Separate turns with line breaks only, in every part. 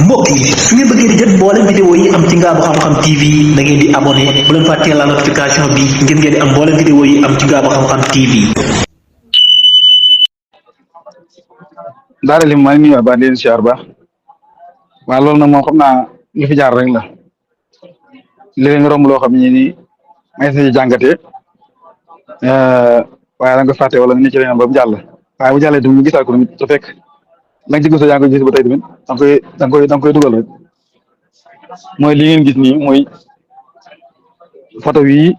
mbokk yi su ngeen bëggee di jot mboolem vidéo yi am ci Ngaabu Xam-Xam TV da ngeen di abonné bu leen fàttee la notification bi ngir ngeen di am mboolem vidéo yi am ci Ngaabu Xam-Xam TV.
daara lim maa ngi nuyuwaat ba leen siyaar ba waaw loolu nag moom xam naa li fi jaar rek la léeg nga romb loo xam ne nii may sa jàngatee waaye da nga fàtte wala nga ne ci leneen ba mu jàll waaye bu jàllee tamit ñu gisaat ko tamit su fekk la nga ci gis yaa ngi koy gis ba tey tamit da nga koy dugal rek mooy li ngeen gis nii mooy photo yi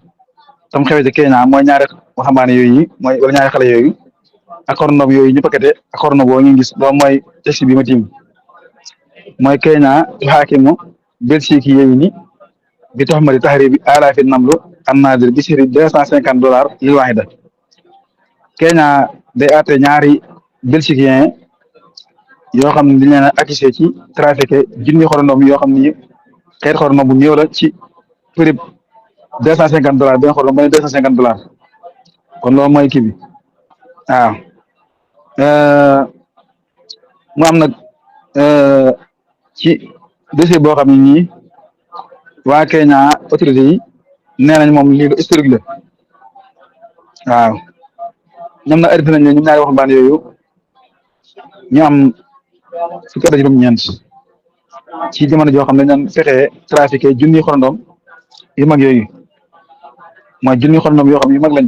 tam xewee ci Kenya mooy ñaari waxambaane yooyu mooy wala ñaari xale yooyu ak xorndom yooyu ñu paqueté ak xorndom boo ngeen gis loolu mooy texte bi ma tiim mooy Kenya alxaakimu Belgique yooyu ni bi tuhmati tahriibi alaafin namlu annaadir bi siri $250 lil waahida Kenya day àtte ñaari belgicain yoo xam ne dañ leen a accusé ci trafiqué junni xorondom yoo xam ni xeet xorondom bu néew la ci prix $250 benn xorondom ba ne $250 kon loolu mooy kii bi waaw mu am nag ci dossier boo xam ne nii waa Kenya autorité yi nee nañ moom lii lu historique la waaw ñoom nag arrêté nañ leen ñoom ñaari waxambaane yooyu ñu am fukki at ak juróom-ñeent ci jamono joo xam ne dañ fexee trafiqué junni xorondom yu mag yooyu mooy junni xorondom yoo xam ne yu mag lañ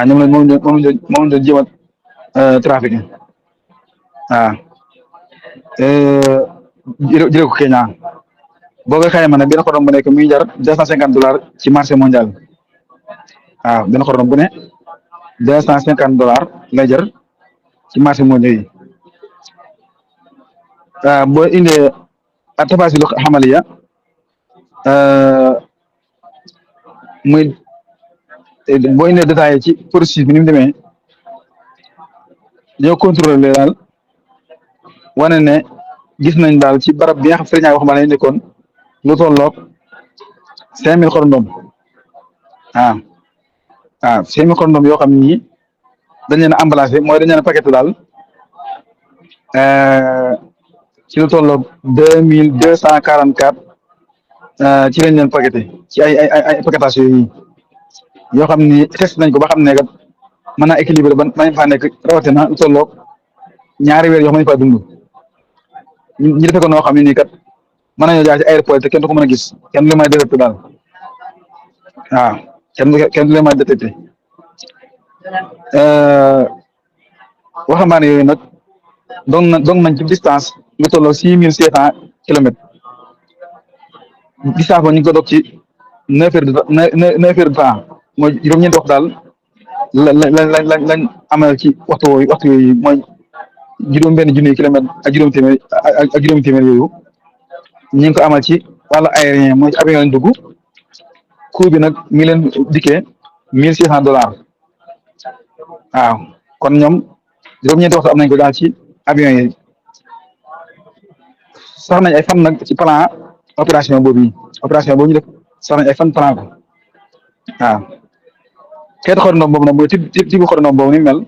ñoom lañ moom lañ jéem a trafiqué waaw jëlee ko Kenya boo ko xayma nag benn xorondom bu nekk muy jar $250 ci marché mondial waaw benn xorondom bu ne $250 lay jar ci marché mondial yi boo indee a tafaasilu xamaliya muy boo indee détaillé ci processus bi ni mu demee ñoo contrôlé daal wane ne gis nañ daal ci barab bi nga xam fële ñaari waxambaane yi nekkoon lu tolloog 5000 xorondom waaw 5000 xorondom yoo xam ni dañ leen a emballagé mooy dañ leen a paqueté daal ci lu tolloog 2244 ci lañ leen paqueté ci ay paquetage yooyu yoo xam ni test nañ ko ba xam ne kat mën naa équilibré ba mën faa nekk rawatina lu tolloog ñaari weer yoo xam ne faa dund ñu defee ko noo xam ne nii kat mën nañoo jaar ci aéroport te kenn du ko mën a gis kenn du leen mën a détecté daal waaw kenn du leen mën a détecté waxambaane yooyu nag doon nañ ci distance lu tolloo 6500 kilomètres distance boobu ñu ngi ko dog ci 9 heures de temps mooy juróom-ñeenti wax daal lañ amal ci waxtu yooyu mooy juróom-benn junni kilomètres ak juróomi téeméer yooyu ñu ngi ko amal ci wàllu aérien mooy ci avion lañ dugg coût bi nag mi leen dikkee $1600 waaw kon ñoom juróom-ñeenti waxtu am nañ ko daal ci avion yi sax nañ ay fan nag ci plan opération boobu ñu def sax nañ ay fan plan ko waaw xeetu xorondom boobu nag mooy tibu xorondom boobu ni mel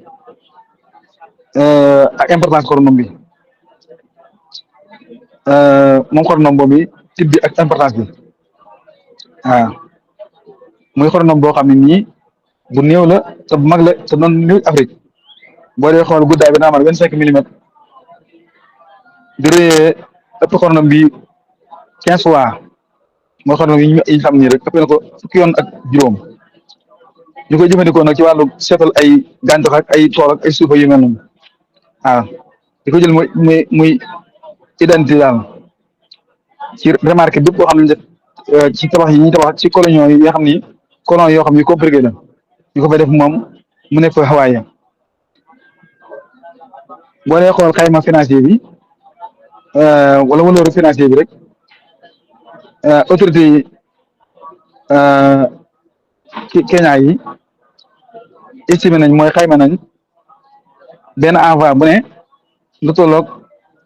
ak importance xorondom bi moom xorondom boobu tib bi ak importance bi waaw muy xorondom boo xam ne nii bu néew la te bu mag la te noonu néew Afrique boo dee xool guddaay bi naa man 25 millimètres di rëyee ëpp xorondom bi 15 fois mooy xorondom yi xam nii rek ëpp na ko fukki yoon ak juróom ñu koy jëfandikoo nag ci wàllu seetal ay gàncax ak ay tool ak ay suufa yu mel noonu waaw di ko jël muy identité daal ci remarque bépp boo xam ne ci tabax yi ñuy tabax ci colon yi nga xam ni colon yoo xam ni compliqué la ñu ko fay def moom mu nekk fa Hawaï boo dee xool xayma financier bi wala valeur financier bi rek autorité yi Kenya yi estimé nañ mooy xayma nañ benn envoi bu ne lu tolloog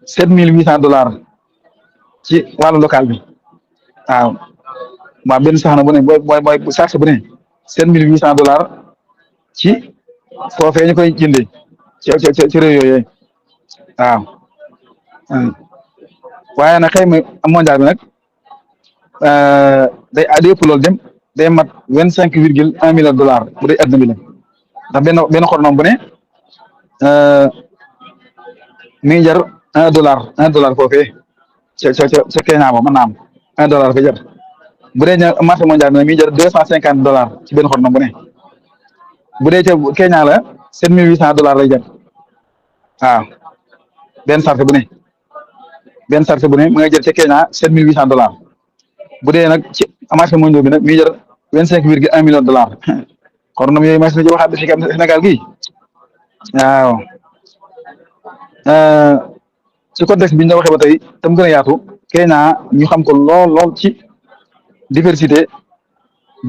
$7800 ci wàllu local bi waaw benn sax na bu ne booy sax bu ne $7800 ci foofee ñu koy jëndee ci réew yooyu waaw waaye nag xëy na mondial bi nag day ëpp loolu dem day mat 25,1 millions dollars bu dee àdduna bi la ndax benn xornom bu ne mi ngi jar $1 foofee ca Kenya moom mën naa am $1 fa jar bu dee marché mondial bi nag mi ngi jar $250 ci benn xornom bu ne bu dee ca Kenya la $7,800 lay jar waaw benn sarfe bu ne mu ngi jar ca Kenya $7,800 bu dee nag ci marché mondial bi nag mi ngi jar 25,1 millions dollars xornom yooyu marché na ci waxaat fi am Sénégal gii waaw ci contexte bi ñu waxee ba tey tam gën a yaatu Kenya ñu xam ko lool ci diversité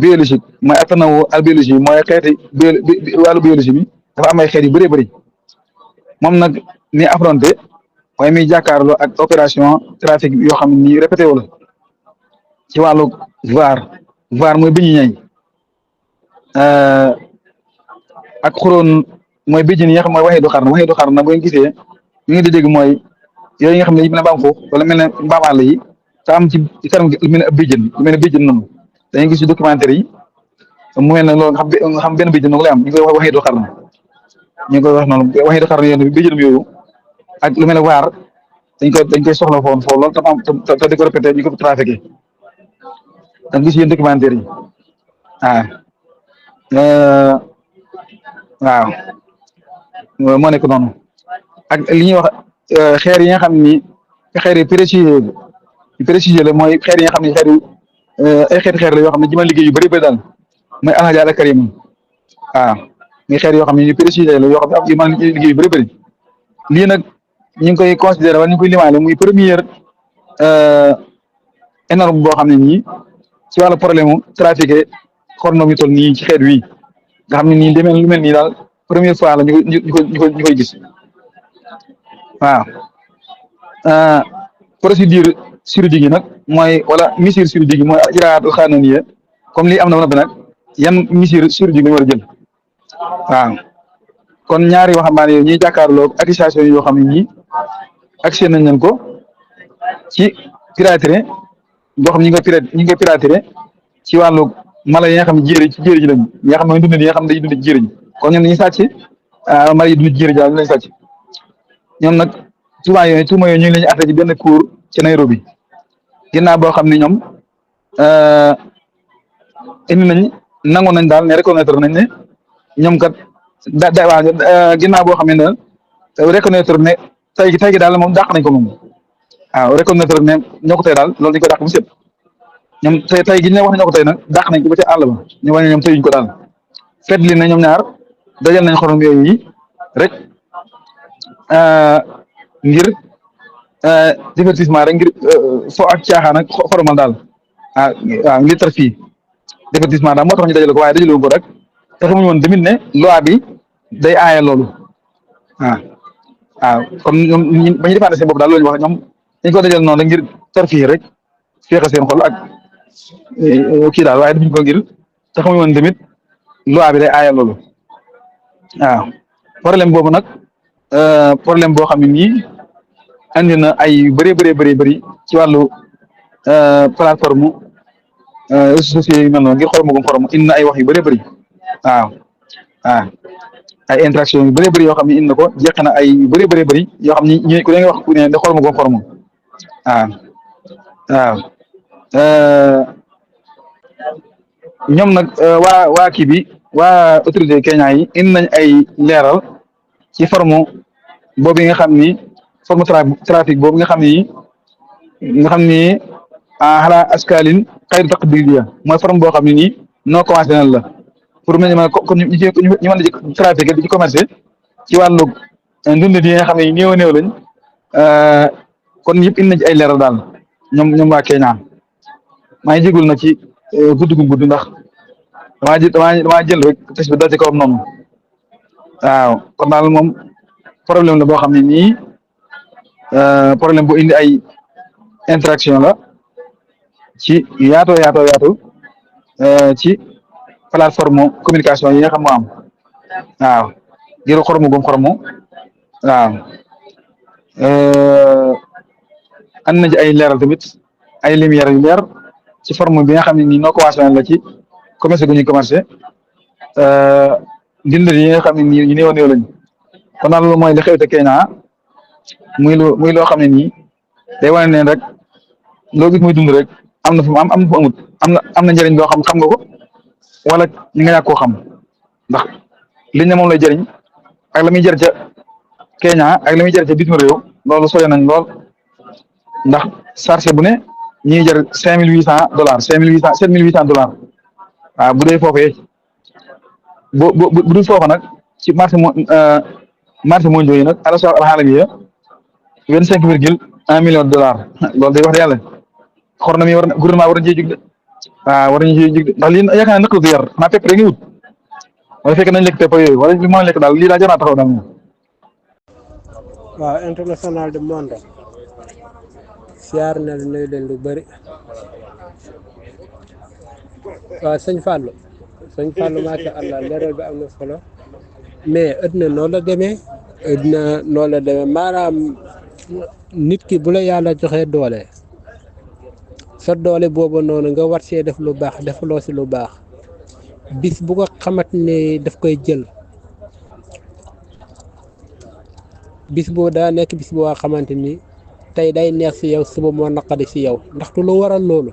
biologique mooy attanawu al biologie mooy xeeti wàllu biologie bi dafa am ay xeet yu bëree bëri moom nag ni affronté mooy muy jàkkaarloo ak opération trafic yoo xam ne nii répété wu la ci wàllu var mooy biñu ñay ak xuróon mooy béjjén yi nga xam mooy waxee du xar na boo gisee ñu ngi di dégg mooy yooyu nga xam ne yi mel ne mbaam xuux wala mel ne mbaam àll yi te am ci kanam gi lu mel ne ab béjjén lu mel ne béjjén noonu dañuy gis ci documentaire yi mu mel ne loolu nga xam benn béjjén noonu lay am ñu koy wax waxee du xar na ñu koy wax noonu waxee du xar na yoon béjjénam yooyu ak lu mel ne waar dañ koy soxla foofu loolu tam am te di ko répété ñu ko trafiqué da nga gis yéen documentaire yi waaw moo nekk noonu ak li ñuy wax xeer yi nga xam ni xeer yi précisé la mooy xeer yi nga xam ni xeer yu ay xeer la yoo xam ne ji ma liggéey yu bëri bëri daal mooy alhaji ala karim waaw muy xeer yoo xam ne yu précisé la yoo xam ne yu ma liggéey yu bëri bëri lii nag ñu ngi koy considéré wala ñu ngi koy limaale muy première énorme boo xam ne nii ci wàllu problème mu trafiqué xornom yu toll nii ci xeet wi nga xam ne nii demee lu mel nii daal première fois la ñu koy gis waaw procédure juridique yi nag mooy wala mesure juridique yi mooy ijraatul qanuniyya comme lii am na ba noppi nag yan mesure juridique la ñu war a jël waaw kon ñaari waxambaane yooyu ñuy jàkkaarloo accusation yoo xam ne ñii accusé nañ leen ko ci piraterie boo xam ne ñi ngi koy piraterie ci wàllu mala yi nga xam ne ci jéeri ji lañ yi nga xam ne dund yi nga xam ne day dund ci jéeri ji kon ñoom dañuy sàcc mala yi dund ci jéeri ji daal lañ sàcc ñoom nag tuuma yooyu ñu ngi leen ñu àtte ci benn cour ci Nairobi ginnaaw boo xam ne ñoom indi nañ nangu nañ daal ne reconnaître nañ ne ñoom kat waaw ginnaaw boo xam ne daal reconnaître ne tey gi daal moom dàq nañ ko moom waaw reconnaître ne ñoo ko tey daal loolu dañ ko dàq bu set ñoom tey gi ñu wax ne ñoo ko tey nag dàq nañ ko ba ca àll ba ñu wane ñoom teyuñ ko daal fet li na ñoom ñaar dajal nañ xorom yooyu yi rek ngir divertissement rek ngir fo ak caaxaan ak xoromal daal waaw ngir tar fii divertissement daal moo tax ñu dajale ko waaye dajale ko rek te xamuñu woon tamit ne loi bi day aaye loolu waaw comme ñoom ba ñu defaale seen bopp daal loolu ñu wax ñoom dañ ko dajal noonu rek ngir tar fii rek fexe seen xol ak kii daal waaye defuñ ko ngir te xamuñu woon tamit loi bi day aaye loolu waaw problème boobu nag problème boo xam ne nii andi na ay bëri ci wàllu plateforme réseaux sociaux yi mel noonu ngir xorom indi na ay wax yu bëree bëri waaw ay interaction yu bëree bëri yoo xam ne indi na ko jeex na ay yu bëri yoo xam ni ñu ku ne nga wax ku ne da xorom waaw ñoom nag waa kii bi waa autorité Kenya yi indi nañ ay leeral ci forme boobu nga xam ni forme trafic boobu nga xam ni xalaa askalin xayru taqdiriya mooy forme boo xam ne nii non conventionnel la pour mel ni kon ñu mën a ci trafiqué di ci commercé ci wàllu ndund yi nga xam ne néew lañ kon yëpp indi nañ ci ay leeral daal ñoom waa Kenya maa ngi jégul na ci gudd ndax damaa jël rek test bi dal ci kawam noonu waaw kon daal moom problème la boo xam ne nii problème bu indi ay interaction la ci yaatu ci plateforme communication yi nga xam moo am waaw ngir xoromu waaw ànd na ci ay leeral tamit ay lumière yu leer ci forme bi nga xam ne nii noo commencé la ci commerce gu ñuy commencé dindal yi nga xam ne nii ñu néew a néew lañ kon daal loolu mooy li xew te Kenya muy loo xam ne nii day wane ne rek loo gis muy dund rek am na fu am na fu amut am na njëriñ loo xam nga ko wala ñi nga ñàkk koo xam ndax liñ ne moom lay jëriñ ak la muy jar ca Kenya ak la muy jar ca bitim réew loolu sore nañ lool ndax chargé bu ne ñi ngi jar $5,800 $7,800 waaw bu dee foofee bu dul foofa nag ci marché mondial yi nag ala soxla alxaalamiya 25,1 millions de dollars loolu day wax de yàlla xor na mi war na gouvernement war nañu cee jug de waaw war nañu cee jug de ndax lii yaakaar naa nëkk du yar naa fekk rek nga wut wala fekk nañ lekk pepp yooyu wala li mën a lekk daal lii daa jar naa taxaw daal moom.
waaw international du monde siyaar na nuyu leen lu bëri waaw sëñ Fallou macha allah leeral bi am na solo mais àddina noonu la demee maanaam nit ki bu la yàlla joxee doole sa doole boobu noonu nga war see def lu baax defaloo si lu baax bis bu ko xamat ne daf koy jël bis boo daa nekk bis boo xamante ni tey day neex si yow suba moo naqadi si yow ndaxte lu waral loolu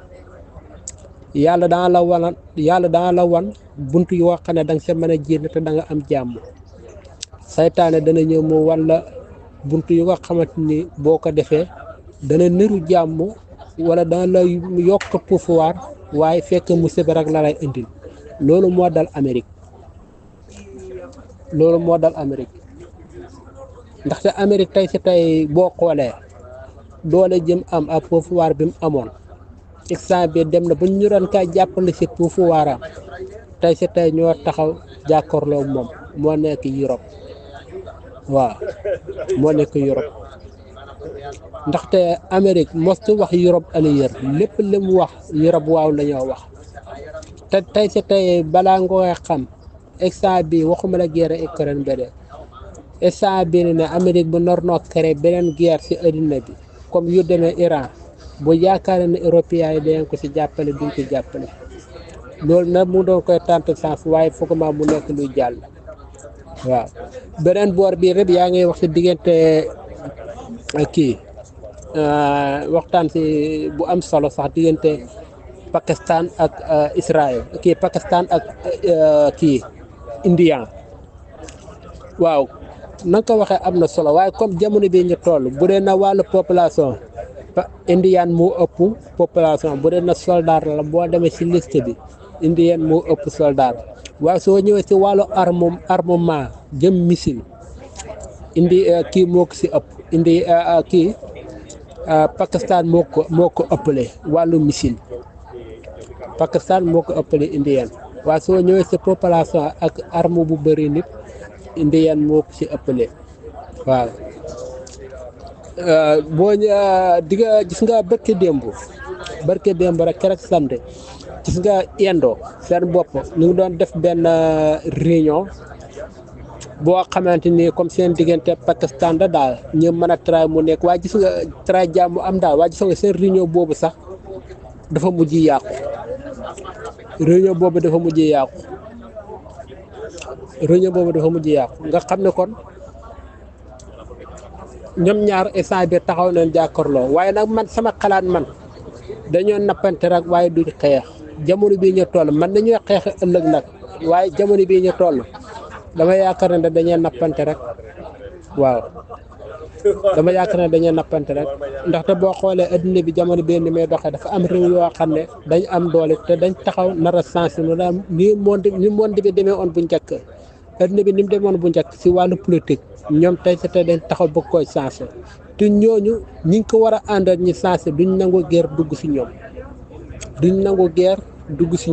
yàlla dana la wan bunt yoo xam ne da nga sa mën a jéem te da nga am jàmm saytaane dana ñëw mu wan la bunt yu nga xamante ni boo ko defee dana niru jàmm wala dana la yokk pouvoir waaye fekk musiba rek la lay indil loolu moo dal Amérique ndaxte Amérique tey si tey boo xoolee doole jëm am ak pouvoir bi mu amoon instant bi dem na bu ñu doon kaa jàppale si pouvoir am tey si tey ñoo taxaw jàkkaarloo moom moo nekk Europe waaw moo nekk Europe ndaxte Amérique mostu wax Europe aliyër lépp li mu wax Europe waaw la ñoo wax te tey si tey balaa nga koy xam instant bi waxuma la guerre Ukraine bi de instant bi ne Amérique bu nar noo créé beneen guerre si addina bi comme yu demee Iran bu yaakaar ne européens yi dañ ko si jàppale duñ ko jàppale loolu nag mu doon koy tànt sens waaye foog ma mu nekk luy jàll waaw beneen boor bii rek yaa ngi wax si diggante kii waxtaan si bu am solo sax diggante Pakistan ak Israël Pakistan ak kii Indien waaw na nga ko waxee am na solo waaye comme jamono bii ñu toll bu dee na wàllu population Indien moo ëpp population bu dee na soldat la boo demee si liste bi Indien moo ëpp soldat waaye soo ñëwee si wàllu armement jëm missile kii moo ko si ëpp Pakistan moo ko ëppale wàllu missile Pakistan moo ko ëppale Indien waaye soo ñëwee si population ak arme bu bëri nit Indien moo ko si ëppale waaw boo gis nga barke démb rek keroog samedi gis nga Indo seen bopp ñu ngi doon def benn réunion boo xamante ni comme seen diggante Pakistan da daal ñu mën a tray mu nekk waaye gis nga tray jàmm am daal waaye gis nga seen réunion boobu sax dafa mujj yàqu nga xam ne kon ñoom ñaar instant bi taxaw nañ jàkkaarloo waaye nag man sama xalaat man dañoo nappante rek waaye duñ xeex jamono bii ñu toll man nañoo xeex ëllëg nag waaye jamono bii ñu toll dama yaakaar ne dañoo nappante rek waaw ndaxte boo xoolee adduna bi jamono bii ni may doxee dafa am réew yoo xam ne dañ am doole te dañ taxaw nar a sensé ni monde bi demee woon bu njëkk adduna bi ni mu demoon bu njëkk si wàllu politique ñoom tey si tey dañ taxaw bëgg koy sensé te ñooñu ñi ngi ko war a àndal ñi sensé duñ nangu guerre dugg si ñoom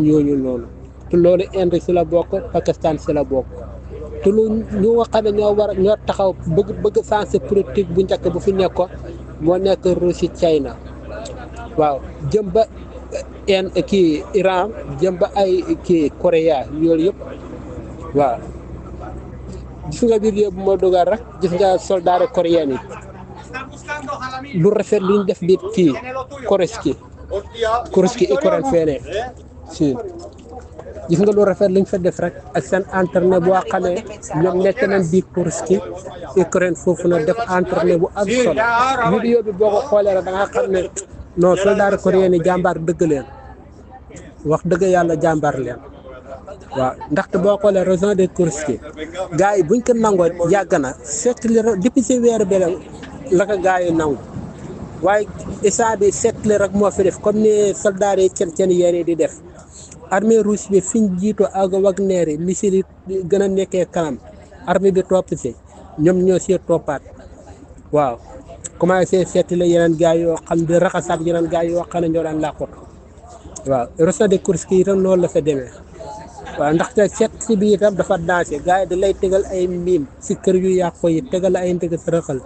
ñooñu noonu te loolu Inde si la bokk Pakistan si la bokk te lu ñu nga xam ne ñoo taxaw bëgg sensé politique bu njëkk bu fi nekkoon moo nekk Russie China waaw jëm ba Iran jëm ba ay Corée yooyu yëpp waaw gis nga biir yëpp moo dugal rek gis nga soldat coréen yi lu rafet luñ def biir kii Koroski Ukraine feene si gis nga lu rafet luñ fa def rek ak seen entraîné boo xamee ñoom nekk nañ biir Koroski Ukraine foofu na def entraîné bu am solo vidéo bi boo ko xoolee rek da nga xam ne non soldat coréen yi jàmbaar dëgg leen wax dëgg yàlla jàmbaar leen waaw ndaxte boo xoolee région de Koroski gars yi buñ ko nangoo yàgg na seetli depuis si weer bi la ko gars yi nangu waaye instant bi seetli rek moo fi def comme ni soldats yi cen yéene di def armée russe bi fiñ jiitu ak Wagner yi missile yi gën a nekkee kanam armée bi topp si ñoom ñoo see toppaat waaw commencé seetli yeneen gars yoo xam di raxasaat yeneen gars yoo xam ne ñoo daan làqut waaw région de Koroski itam noonu la fa demee waaw ndaxte seet si bi itam dafa dansé gars yi da lay tegal ay miim si kër yu yàqu yi tegal ay ndëgg sa rëxal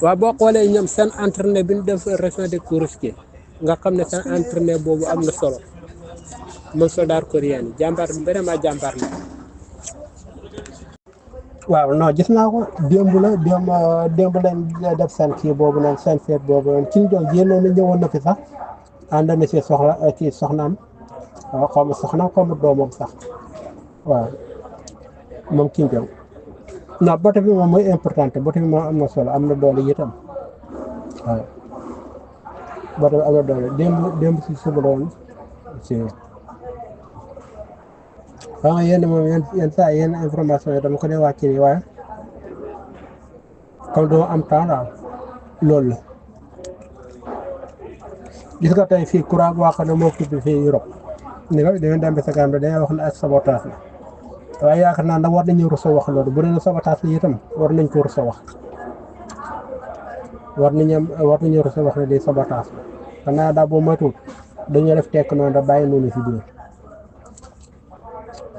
waaw boo xoolee ñoom seen entraîné bi ñu def région de Koroski nga xam ne seen entraîné boobu am na solo moom soldat coréen yi jàmbaar vraiment jàmbaar la. waaw non gis naa ko démb lañ def seen kii boobu noonu seen feet boobu noonu ci ñu génnoon na ñëwoon na fi sax ànd na si soxnaam waaw xaw ma soxnaam xaw ma doomam sax waaw moom Kim Jong non bote bi moom mooy importante bote bi moom am na solo am na doole itam waaw bote bi am na doole démb si suba doon si waaw nga yéen moom yenn saa yenn information yi dama ko dee wàcc nii waaye comme dama am temps daal loolu la gis nga tey fii courant boo xam ne moo tudd fii Europe ni nga dañoo dem ba sa kanam dañuy wax ne ak sabotage la waaye yaakaar naa ndax war nañu rus a wax loolu bu dee sabotage la itam war nañ ko rus a wax war nañu rus a wax ne di sabotage la xanaa daal boo moytuwul dañoo def tekk noonu da bàyyi noonu si biir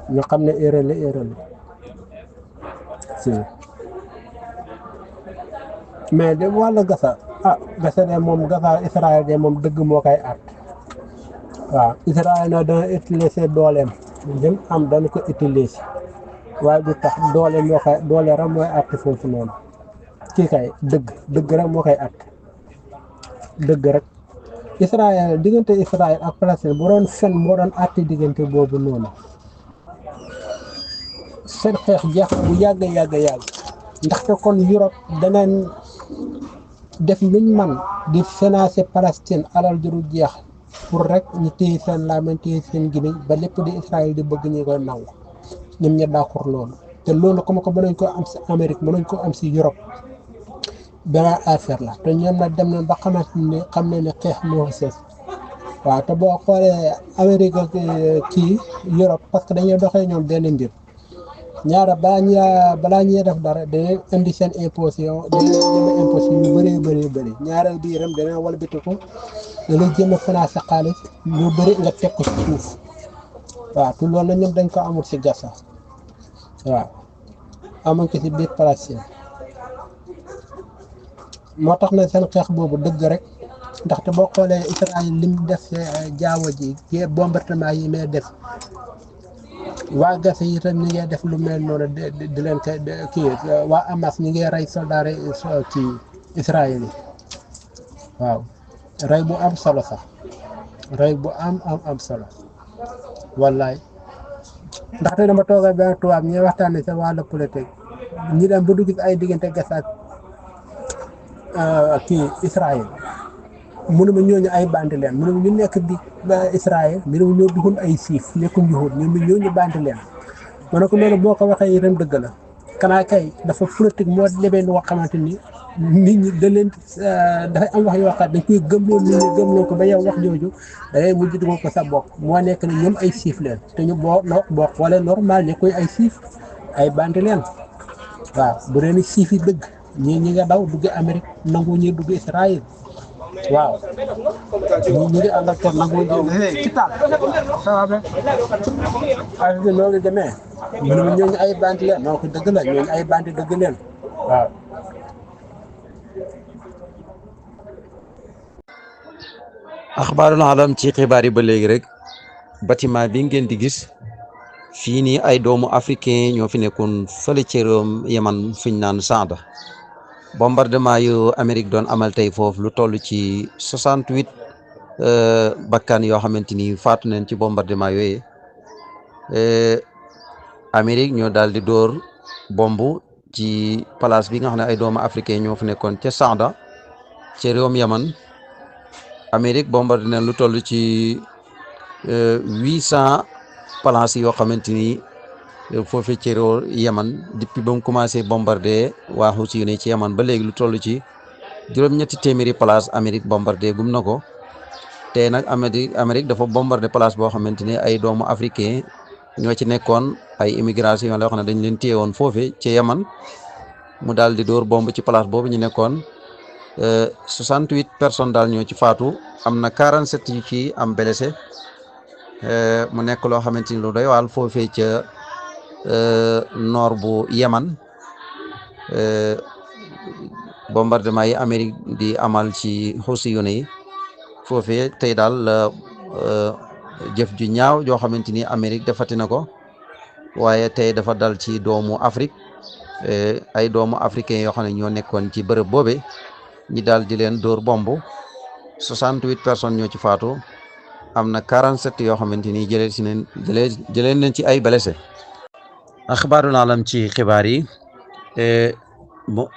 ñu xam ne erreur la si mais de wàllu Gaza Gaza de moom Gaza Israël de moom dëgg moo koy at waaw Israël na dana utiliser dooleem lim am dana ko utiliser waaye du tax doole rek mooy at foofu noonu kii kay dëgg rek moo koy at dëgg rek Israël diggante Israël ak Palestine bu doon fen moo doon atti diggante boobu noonu seen xeex jeex bu yàgg ndaxte kon Europe danañ def luñ man di financer Palestine alal ju dul jeex pour rek ñu téye seen laamen téye seen gémmiñ ba lépp di Israël di bëgg ñu koy nangu ñoom ña d'accord loolu te loolu comme que mënuñ ko am si Amérique mënuñ ko am si Europe beneen affaire la te ñoom nag dem nañ ba xamante ne xam ne xeex moo fi sees waaw te boo xoolee Amérique ak kii Europe parce que dañuy doxee ñoom benn mbir ñaara balaa ñuy def dara dañuy indi seen imposition yu bëri ñaareel bi itam dana walbatiku dañuy jéem a financer xaalis lu bëri nga teg ko ci suuf waaw te loolu nag ñoom dañ ko amul si Gaza waaw amuñ ko si biir Palestine moo tax na seen xeex boobu dëgg rek ndaxte boo xoolee Israël lim def jaawo ji bombardement yi may def waa Gaza yi itam ñi ngay def lu mel noonu di leen ko kii waa Hamas ñi ngay rey soldat kii Israël yi waaw rey bu am solo sax rey bu am solo wallaay ndaxte dama toog benn tubaab ñuy waxtaanee sa wàllu politique ñi dem ba dugg ay diggante Gaza ak kii Israël mënuma ñooñu ay bandi leen mënuma ñu nekk bi Israël mënuma ñoo duggoon ay siif nekkuñ yuhud ñooñu bandi leen ma ne ko loolu boo ko waxee itam dëgg la kanaa kay dafa politique moo demee noo xamante ni nit ñi da leen dafay am wax yoo xam dañ koy gëmloo nit ñi gëmloo ko ba yow wax jooju da ngay mujj dugal ko sa bopp moo nekk ni ñoom ay siif leen te ñu boo xoolee normal ne koy ay siif ay bandi leen waaw bu dee ni siif yi dëgg ñi nga daw dugg Amérique nangu ñi dugg Israël waaw ñu ngi Angleterre nangu ci taal ak noonu demee ñooñu ay bandi leen non ko dëgg la ñooñu ay bandi dëgg leen waaw
axbaarul alam ci xibaar yi ba léegi rek bâtiment bi ngeen di gis fii nii ay doomu africain ñoo fi nekkoon fële ci réewum Yaman fiñ naan Saada bombardement yu Amérique doon amal tey foofu lu toll ci 68 bakkan yoo xamante ni faatu nañ ci bombardement yooyu Amérique ñoo daal di dóor bomb ci place bi nga xam ne ay doomu africain ñoo fa nekkoon ca Saada ca réewum Yaman. Amérique bombardé na lu toll ci 800 places yoo xamante ni foofee ci réew Yaman depuis ba mu commencé bombardé waa Houthi yu ne ci Yaman ba léegi lu toll ci juróom-ñetti téeméeri place Amérique bombardé gum na ko te nag Amérique dafa bombardé place boo xamante ni ay doomu africain ñoo ci nekkoon ay immigration la yoo xam ne dañ leen téye woon foofe ci Yaman mu daal di dóor bomb ci place boobu ñu nekkoon 68 personnes daal ñoo ci faatu am na 47 yu ci am blessé mu nekk loo xamante ni lu doy waal foofee ca nord bu Yaman bombardement yi Amérique di amal ci Houthi yu ne yi foofee tey daal jëf ju ñaaw joo xamante ni Amérique defati na ko waaye tey dafa dal ci doomu Afrique ay doomu africain yoo xam ne ñoo nekkoon ci bërëb boobe ñi daal di leen dóor bomb 68 personnes ñoo ci faatu am na 47 yoo xamante ni jëlee nañ ci ay blessé. axbaarul alam ci xibaar yi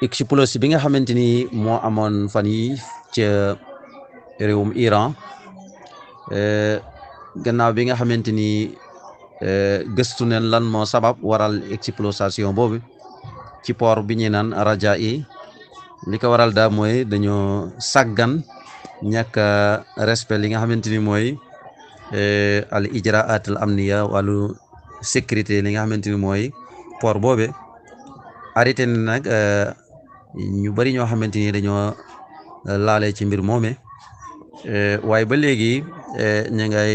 explosion bi nga xamante ni moo amoon fan yi ca réewum Iran gannaaw bi nga xamante ni gëstu neen lan moo sabab waral explosion boobu ci port bi ñuy naan Raja'i li ko waral daal mooy dañoo sàggan ñàkk respect li nga xamante ni mooy al ijraat al amniya wàllu sécurité li nga xamante ni mooy port boobe arrêté na nag ñu bari ñoo xamante ni dañoo laale ci mbir moome waaye ba léegi ñu ngay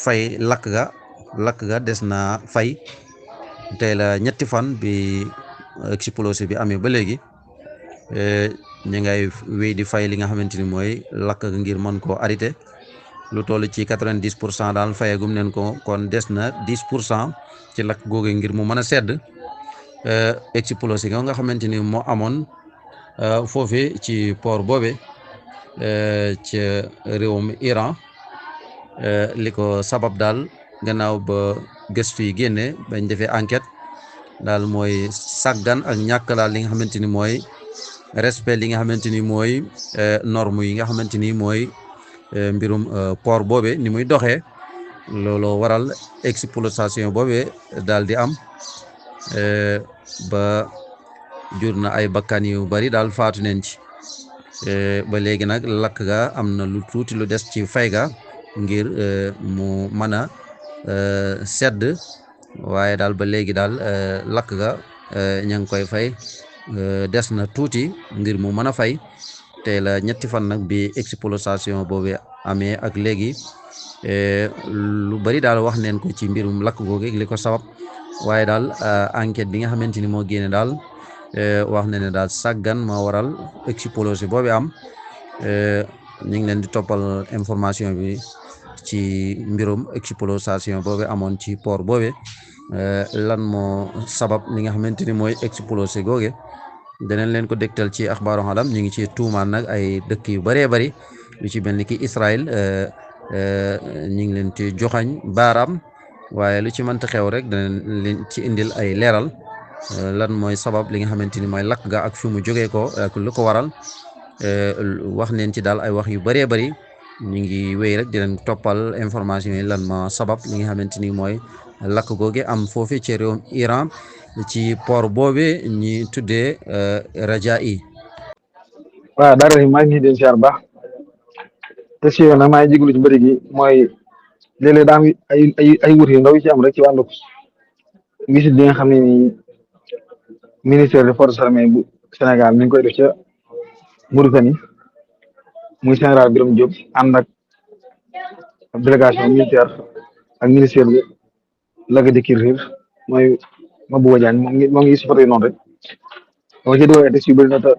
fay lakk ga des na fay tey la ñetti fan bi explosion bi amee ba léegi ñu ngay wéy di fay li nga xamante ni mooy lakk ga ngir mën koo arrêté lu toll ci 90% daal fayagum neen ko kon des na 10% ci lakk googu ngir mu mën a sedd explosion nga xamante ni moo amoon foofu ci port boobe ci réewum Iran li ko sabab daal gannaaw ba gëstu yi génne bañ defee enquête daal mooy sàggan ak ñàkk daal li nga xamante ni mooy respect li nga xamante ni mooy norme yi nga xamante ni mooy mbirum port boobe ni muy doxee looloo waral exploitation boobe daal di am ba jur na ay bakkan yu bari daal faatu neen ci ba léegi nag lakk ga am na lu tuuti lu des ci fay ga ngir mu mën a sedd waaye daal ba léegi daal lakk ga ña ngi koy fay des na tuuti ngir mu mën a fay te la ñetti fan nag bi exploitation boobu amee ak léegi lu bari daal wax neen ko ci mbirum lakk googu li ko sabab waaye daal enquête bi nga xamante ni moo génne daal wax na ne daal sàggan moo waral explosion boobu am ñu ngi leen di toppal information bi ci mbirum explosion boobu amoon ci port boobu lan moo sabab li nga xamante ni mooy explosion googu danañ leen ko dégtal ci axbaaru alam ñu ngi ci tuumaan nag ay dëkk yu bëree bëri lu ci mel ni ki Israël ñu ngi leen ci joxañ baaraam waaye lu ci mënta xew rek danañ leen ci indil ay leeral lan mooy sabab li nga xamante ni mooy lakk ga ak fi mu jógee ko ak lu ko waral wax neen ci daal ay wax yu bëree bëri ñu ngi wéy rek di leen toppal information yi lan moo sabab li nga xamante ni mooy lakk googe am foofu ci réewum Iran ci port boobe ñi tuddee Raja'i.
waaw dara maa ngi leen siyaar baax te si yoon nag maa ngi jégalu ci bëri gi mooy léeg-léeg daa am ay wut yu ndaw yu ci am rek ci wàllu visite bi nga xam ne nii ministère des forces armées bu Sénégal mi ngi koy def ca Mauritanie muy général Birame Diop ànd ak délégation militaire ak ministère bi l'agriculture mooy Mabouba Diagne moo ngi si photo yi noonu rek dama ci dugal ay texte yu bëri na te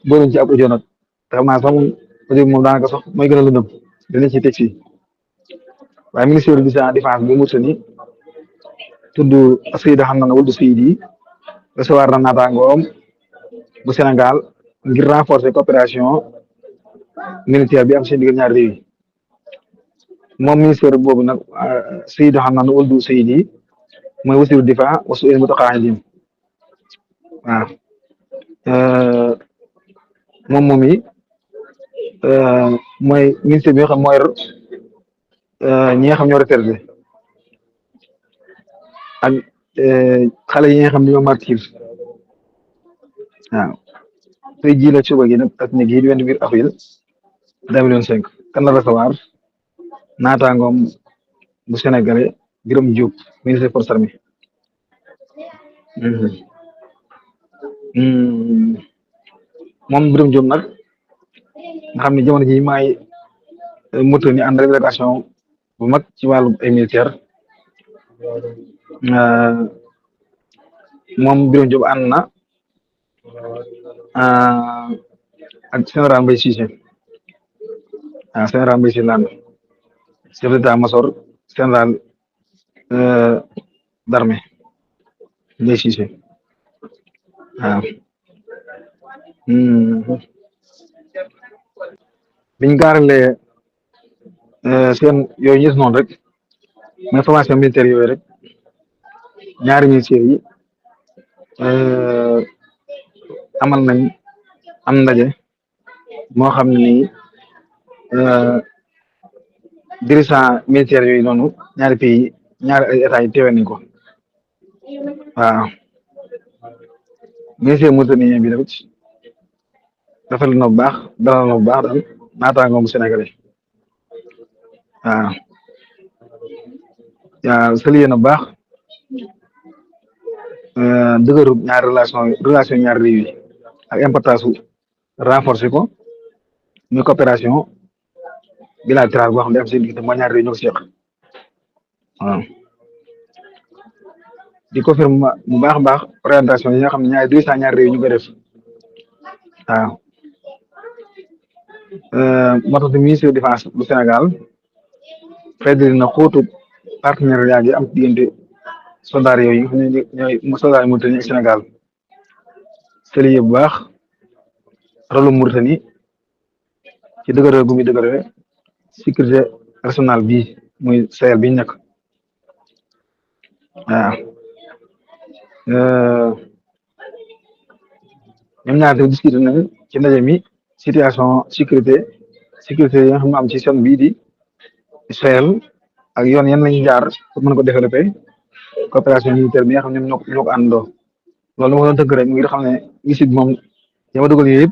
booluñ ci ab audio nag te xam naa sax moom audio bi moom daanaka sax mooy gën a lëndëm dinañ ci texte yi waaye ministère de la défense bu Mauritanie tudd Seydi Hamdane Ould Seydi recevoir na naataangoom bu Sénégal ngir renforcer coopération militaire bi am seen diggante ñaari réew yi moom ministère boobu nag Seydou Hamane Ould Seydi mooy wasiiru difaa wa su'il mutaqaabiliin waaw moom yi mooy ministère bi nga xam mooy ñi nga xam ñoo retraité ak xale yi nga xam ne ñoo martyr waaw tey jii la suba gi nag ak ne gii di 28 avril 2025 kan la recevoir naataangoom bu Sénégalais Birame Diop ministre des forces armées moom Birame Diop nag nga xam ne jamono ji maay moto ni ànd délégation bu mag ci wàllu ay militaire moom Birame Diop ànd na ak général Mbaye Cissé waaw général Mbaye Cissé laan chef d'état-major général d'armée Mbaye Cissé waaw biñ gaaralee seen yooyu ñës noonu rek mooy formation militaire yooyu rek ñaari militaires yi amal nañ am ndaje moo xam ne nii dirigeant militaire yooyu noonu ñaari pays ñaari état yi teewee nañ ko waaw ministère Mauritanie bi tamit rafetlu na bu baax dalal na bu baax daal naataangoom Sénégalais waaw yaa salué na bu baax dëgëru ñaari relation ñaari réew yi ak importance su renforcer ko muy coopération bilatérale boo xam ne am seen diggante mooy ñaari réew ñoo ko seq waaw di confirmer bu baax a baax orientation yi nga xam ne ñaari dirigeant ñaari réew ñu koy def waaw moo tax ministre de défense bu Sénégal feddali na xóotu partenariat yi am diggante soldat yooyu nga xam ne ñooy soldat Mauritanie ak Sénégal sëliye bu baax rôle Mauritanie ci dëgëral gu muy dëgërale sécurité nationale bi muy Sahel bi ñu nekk waaw ñoom ñaar te discuté nañ ci ndaje mi situation sécurité yi nga xam ne am ci zone bii di Sahel ak yoon yan lañu jaar pour mën ko développer coopération militaire bi nga xam ne ñoo ko àndandoo loolu moo doon tëgg rek ngir xam ne gisit moom yama dugal yooyu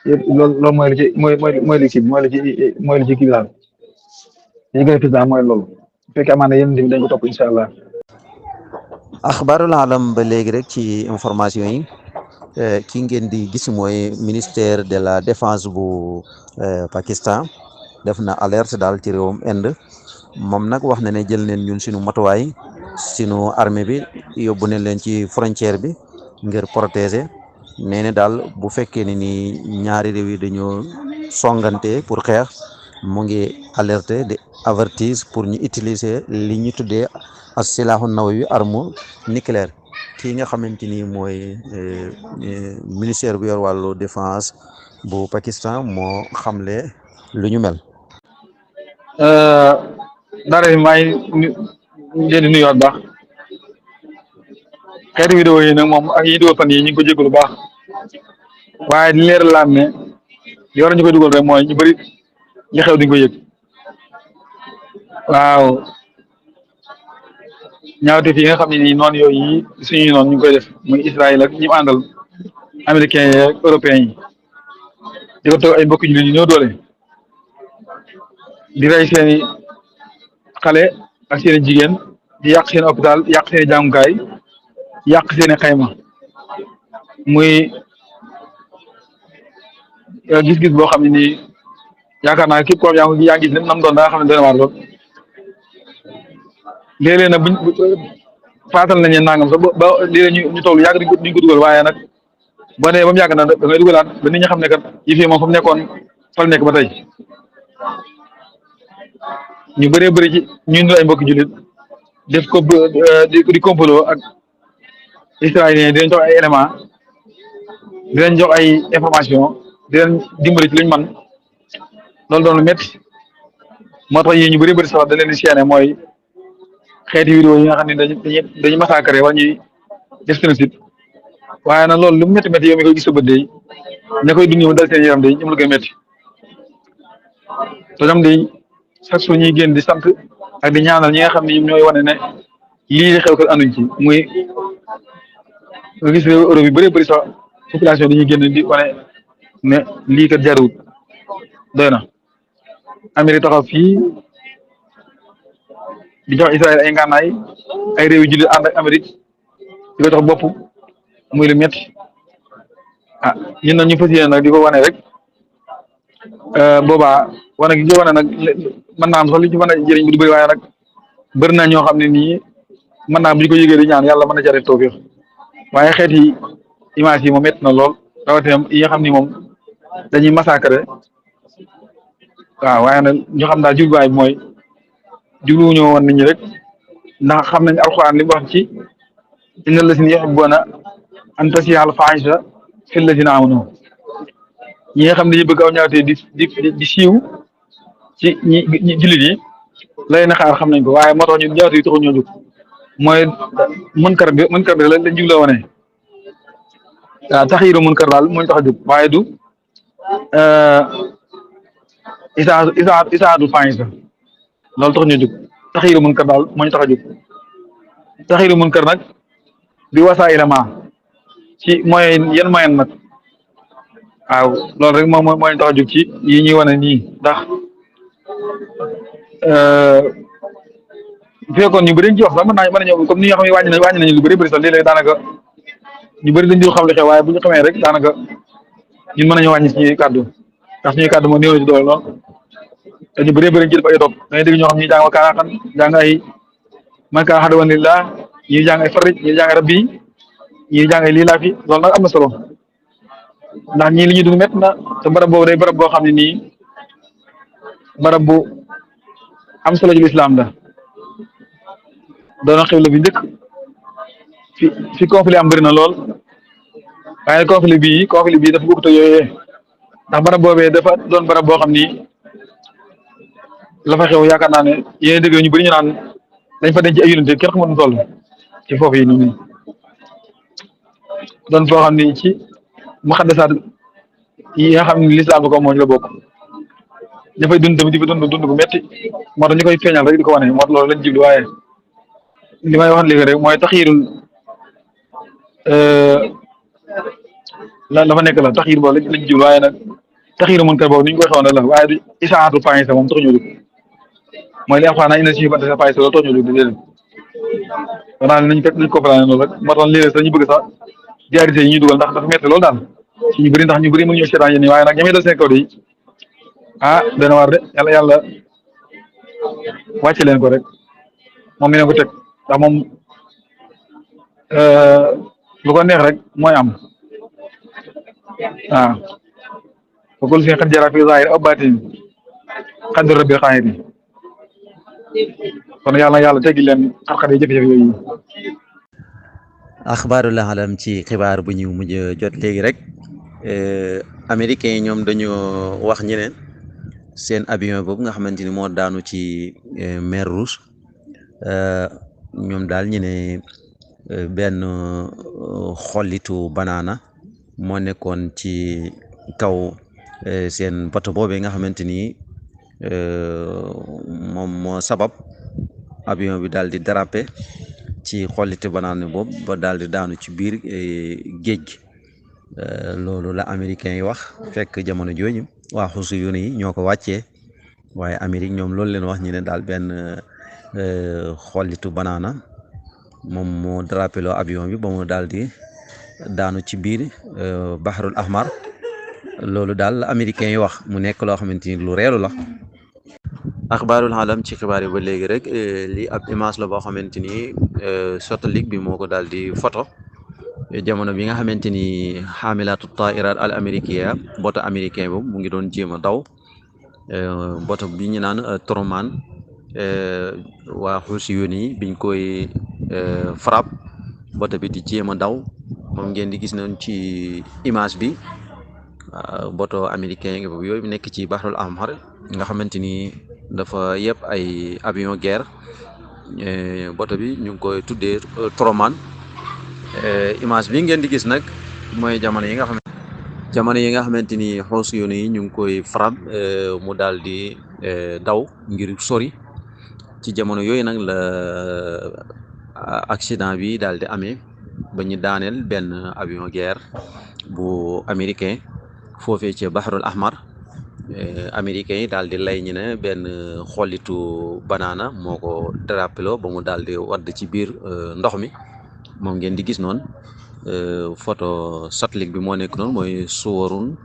yëpp loolu mooy li ci mooy li ci kii bi daal li gën a président mooy loolu bu fekkee amaana yenn dañ ko topp incha allah.
axbaarul alam ba léegi rek ci information yi ki ngeen di gis mooy ministère de la défense bu Pakistan def na alerte daal ci réewum Inde moom nag wax na ne jël neen ñun suñu matuwaay suñu armée bi yóbbu ne leen ci frontière bi ngir protéger nee na daal bu fekkee ne ni ñaari réew yi dañoo songante pour xeex mu ngi alerter di avertir pour ñu utiliser li ñu tuddee as silaahu nawawi arme nucléaire kii nga xamante ni mooy ministère bu yor wàllu défense bu Pakistan moo xamle lu ñu mel.
dara maa ngi leen di nuyuwaat baax xeetu vidéo yi nag moom ak yi dugal fan yi ñu ngi ko jégalu baax waaye di leeral laan ne li war ñu koy dugal rek mooy ñu bëri li xew duñ ko yëg waaw ñaawteef yi nga xam ne nii noonu yooyu yi suñuy noonu ñu ngi koy def muy Israël ak ñi mu àndal américains yi ak européens yi di ko toog ay mbokk jullit yi ñoo doole di rey seeni xale ak seeni jigéen di yàq seen hôpital yàq seeni jàngukaay yàq seeni xayma muy gis-gis boo xam ne nii yaakaar naa képp koo xam yaa ngi gis nam doon da nga xam ne dana waar lool léeg-léeg nag buñ faatal nañu nangam sax ba léeg-léeg ñu toll yàgg duñ ko dugal waaye nag boo nee ba mu yàgg na da ngay dugalaat ba nit ñi xam ne kat yi fii moom fa mu nekkoon fal nekk ba tey ñu bëree bëri ci ñun ay mbokki jullit def ko di complot ak israélien dinañ jox ay élément di leen jox ay information di leen dimbali ci luñ man loolu doon lu métti moo tax yéen ñu bëri sax da leen di séene mooy xeeti vidéo yi nga xam ne dañuy massacré wala ñuy def génocide waaye nag loolu lu mu métti métti yow mi koy gis sa bët day ña koy dund mu dal seen yaram day ñoom la koy métti te ñoom day chaque jour ñuy génn di sant ak di ñaanal ñi nga xam ne ñoom ñooy wane ne lii xew kat anduñ ci muy nga gis réew Europe yi bëri sax population dañuy génn di wane ne lii kat jaruwut doy na Amérique taxaw fii di jox Israël ay ngànnaay ay réew yu jullit ànd ak Amérique di ko jox bopp muy lu métti ah ñun nag ñu fas yéene nag di ko wane rek boobaa wane gi ñu wane nag mën naa am sax li ci mën a jëriñ bu du bëri waaye nag bëri na ñoo xam ne nii mën naa bu ñu ko yëgee di ñaan yàlla mën na jaree tawfiix waaye xeeti image yi moom métti na lool rawatina yi nga xam ni moom dañuy massacré waaw waaye nag ñu xam daal jubluwaay bi mooy jubluwuñu woon nit ñi rek ndax xam nañ alxuraan li mu wax ci inna allazina yuhibbuuna an tasii'a al-faahisha fi allazina aamanu ñi nga xam ne dañuy bëgg aw ñaawtee di siiw ci ñi jullit yi lay na xaar xam nañ ko waaye moo tax ñu ñaawtee yi taxul ñoo jóg mooy munkar bi lañ jubloo wane waaw taxyiiru munkar daal moo ñu tax a jóg waaye du isaatu faahisha loolu tax ñu jóg taxyiiru munkar daal moo ñu tax a jóg taxyiiru munkar nag bi wasaa'ila ma ci moyen yan moyen nag waaw loolu rek moom moo ñu tax a jóg ci yi ñuy wane nii ndax bu fekkoon ñu bëri dañ ci wax sax mën a ñëw comme ni nga xam ne wàññi nañu lu bëri sax léeg-léeg daanaka ñu bëri dañ dul xam li xew waaye bu ñu xamee rek daanaka ñun mën nañu wàññi suñuy kàddu ndax suñuy kàddu moom néew na ci doole lool te ñu bëree jël fa ay topp da ngay dégg ñoo xam ñuy jàng kaanaxan jàng ay man kaa xadawan lillah ñuy jàng ay farij ñuy jàng rabbi ñuy jàng ay lii laa fi loolu nag am na solo ndax ñii li ñuy dund métti na te barab boobu day barab boo xam ne nii barab bu am solo ci lislaam la doona xewle bi njëkk fi conflit am bëri na lool waaye conflit bii dafa bokkut ak yooyee ndax barab boobee dafa doon barab boo xam ni la fa xew yaakaar naa ne yéen dégg ñu bëri ñu naan dañ fa denc ay yonent kenn xamul nu toll ci foofu yi nii doon foo xam ni ci muqaddasaat yi nga xam ne lislaam ko moo ci la bokk dafay dund tamit di fa dund gu métti moo tax ñu koy feeñal rek di ko wane moo tax loolu lañ jublu waaye li may wax léegi rek mooy taxyiirul la fa nekk la taxyiir boobu lañ jublu waaye nag taxyiiru munkar boobu ni ñu koy xawoon rek la waaye du isaatu faahisha moom tax ñoo jóg mooy li Alxuraan inna si banta sa faahisha loolu tax ñoo jóg di déedéet xanaa nañ ko comprendre loolu rek moo tax léeg-léeg sax ñu bëgg sax diarité yi ñuy dugal ndax dafa métti loolu daal ci ñu bëri ndax ñu bëri mënuñu seetaan yéen waaye nag ñamee dal seen kaw de dana war de yàlla wàcce leen ko rek moom mi leen ko teg ndax moom lu ko neex rek mooy am waaw bokkul si xat jara fi zahir aw baatin xaddu rabbil xaayir yi kon yàlla teggi leen xar-xar yi jafe-jafe yooyu.
axbaarul alam ci xibaar bu ñu mujj jot léegi rek américains yi ñoom dañoo wax ñeneen seen avion boobu nga xamante ni moo daanu ci mer Rouge ñoom daal ñu ne benn xollitu banaana moo nekkoon ci kaw seen bato boobee nga xamante ni moom moo sabab avion bi daal di dérapé ci xollitu banaana boobu ba daal di daanu ci biir géej gi loolu la américains yi wax fekk jamono jooju waa xusu yu yi ñoo ko wàccee waaye Amérique ñoom loolu leen wax ñu ne daal benn xollitu banaana moom moo dérapé loo avion bi ba mu daal di daanu ci biir Bahrul Ahmar loolu daal la américains yi wax mu nekk loo xamante ni lu reelu la. axbaarul alam ci xibaar yi ba léegi rek lii ab image la boo xamante ni satellite bi moo ko daal di photo jamono bi nga xamante ni xaamilaatu tairat al américain boto américain boobu mu ngi doon jéem a daw boto bi ñu naan Truman waa xuusi yoon yi biñ koy frappe boto bi di jéem a daw moom ngeen di gis noonu ci image bi bato américain nga boobu yooyu nekk ci Bahrul Ahmar nga xamante ni dafa yëpp ay avion guerre bato bi ñu ngi koy tuddee Truman. Image bi ngeen di gis nag mooy jamono yi nga xamante ni xoos yoon yi ñu ngi koy faral mu daal di daw ngir sori ci jamono yooyu nag la accident bi daal di amee ba ñu daaneel benn avion guerre bu américain foofee ci Bahrul Ahmar. Américains yi daal di lay ñu ne benn xollitu banaana moo ko drapeloo ba mu daal di wadd ci biir ndox mi moom ngeen di gis noonu photo satellite bi moo nekk noonu mooy suwarun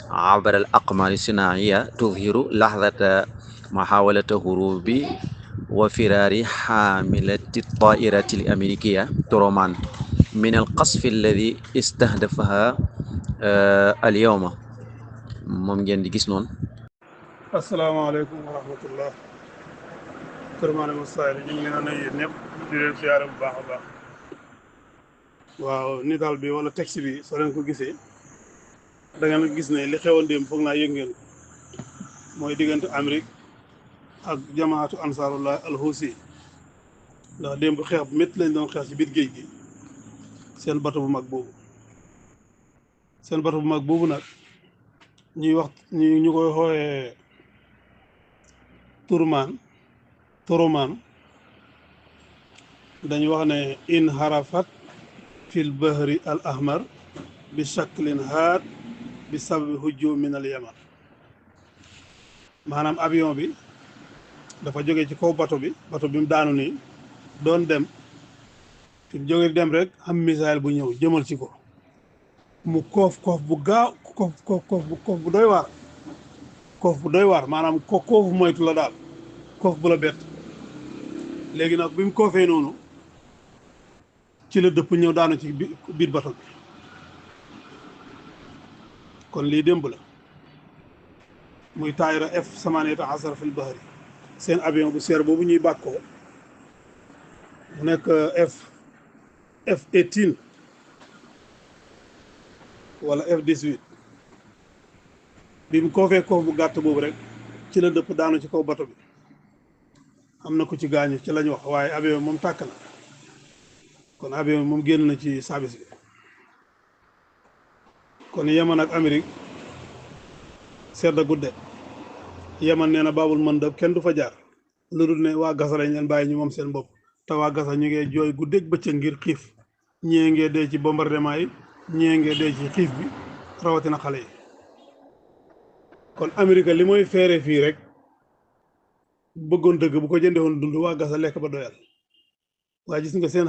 abaral aqmari sinaiya tuzhiru lahdata mahawalata hurubi wa firari xaamilati tairati l amerikiya Truman min al qasfi alladi istahdafaha al yawma moom ngeen di gis noonu.
asalaamaaleykum wa rahmatullah. Kër Maane Moussa ñu ngi leen a nuyu ñëpp di leen siyaare bu baax a baax. waaw nitaal bi wala texte bi soo leen ko gisee da ngeen gis ne li xewoon démb foog naa yëg ngeen mooy diggante Amérique ak jamaatu Ansaarullah al-Huusi ndax démb xeex bu métti lañ doon xeex ci biir géej gi seen bato bu mag boobu nag. ñuy wax ñu koy xooyee Truman dañu wax ne in harafat fil bahri al ahmar bi shaklin haad bi sababi hujum min al yaman maanaam avion bi dafa jóge ci kaw bato bi mu daanu nii doon dem fi mu jóge dem rek am missile bu ñëw jëmal ci ko mu koof bu gaaw koof bu doy waar maanaam koofu moytu la daal koof bu la bett léegi nag bi mu koofee noonu ci la dëpp ñëw daanu ci biir bato bi kon lii démb la muy taayira F-18 fil bahri seen avion bu seer boobu ñuy bàkkoo mu nekk F-18 wala F-18 bi mu koofee koof bu gàtt boobu rek ci la dëpp daanu ci kaw bato bi am na ku ci gaañu ci lañ wax waaye avion moom tàkk na kon avion moom génn na ci service bi kon Yaman ak Amérique sedda gudde Yaman nee na baabul mandab kenn du fa jaar lu dul ne waa Gaza lañ leen bàyyi ñu moom seen bopp te waa Gaza ñu ngee jooy guddeeg bëccëg ngir xiif ñee ngee dee ci bombardement yi ñee ngee dee ci xiif bi rawatina xale yi kon Amérique li mooy feere fii rek bëggoon dëgg bu ko jëndee woon dund waa Gaza lekk ba doyal waaye gis nga seen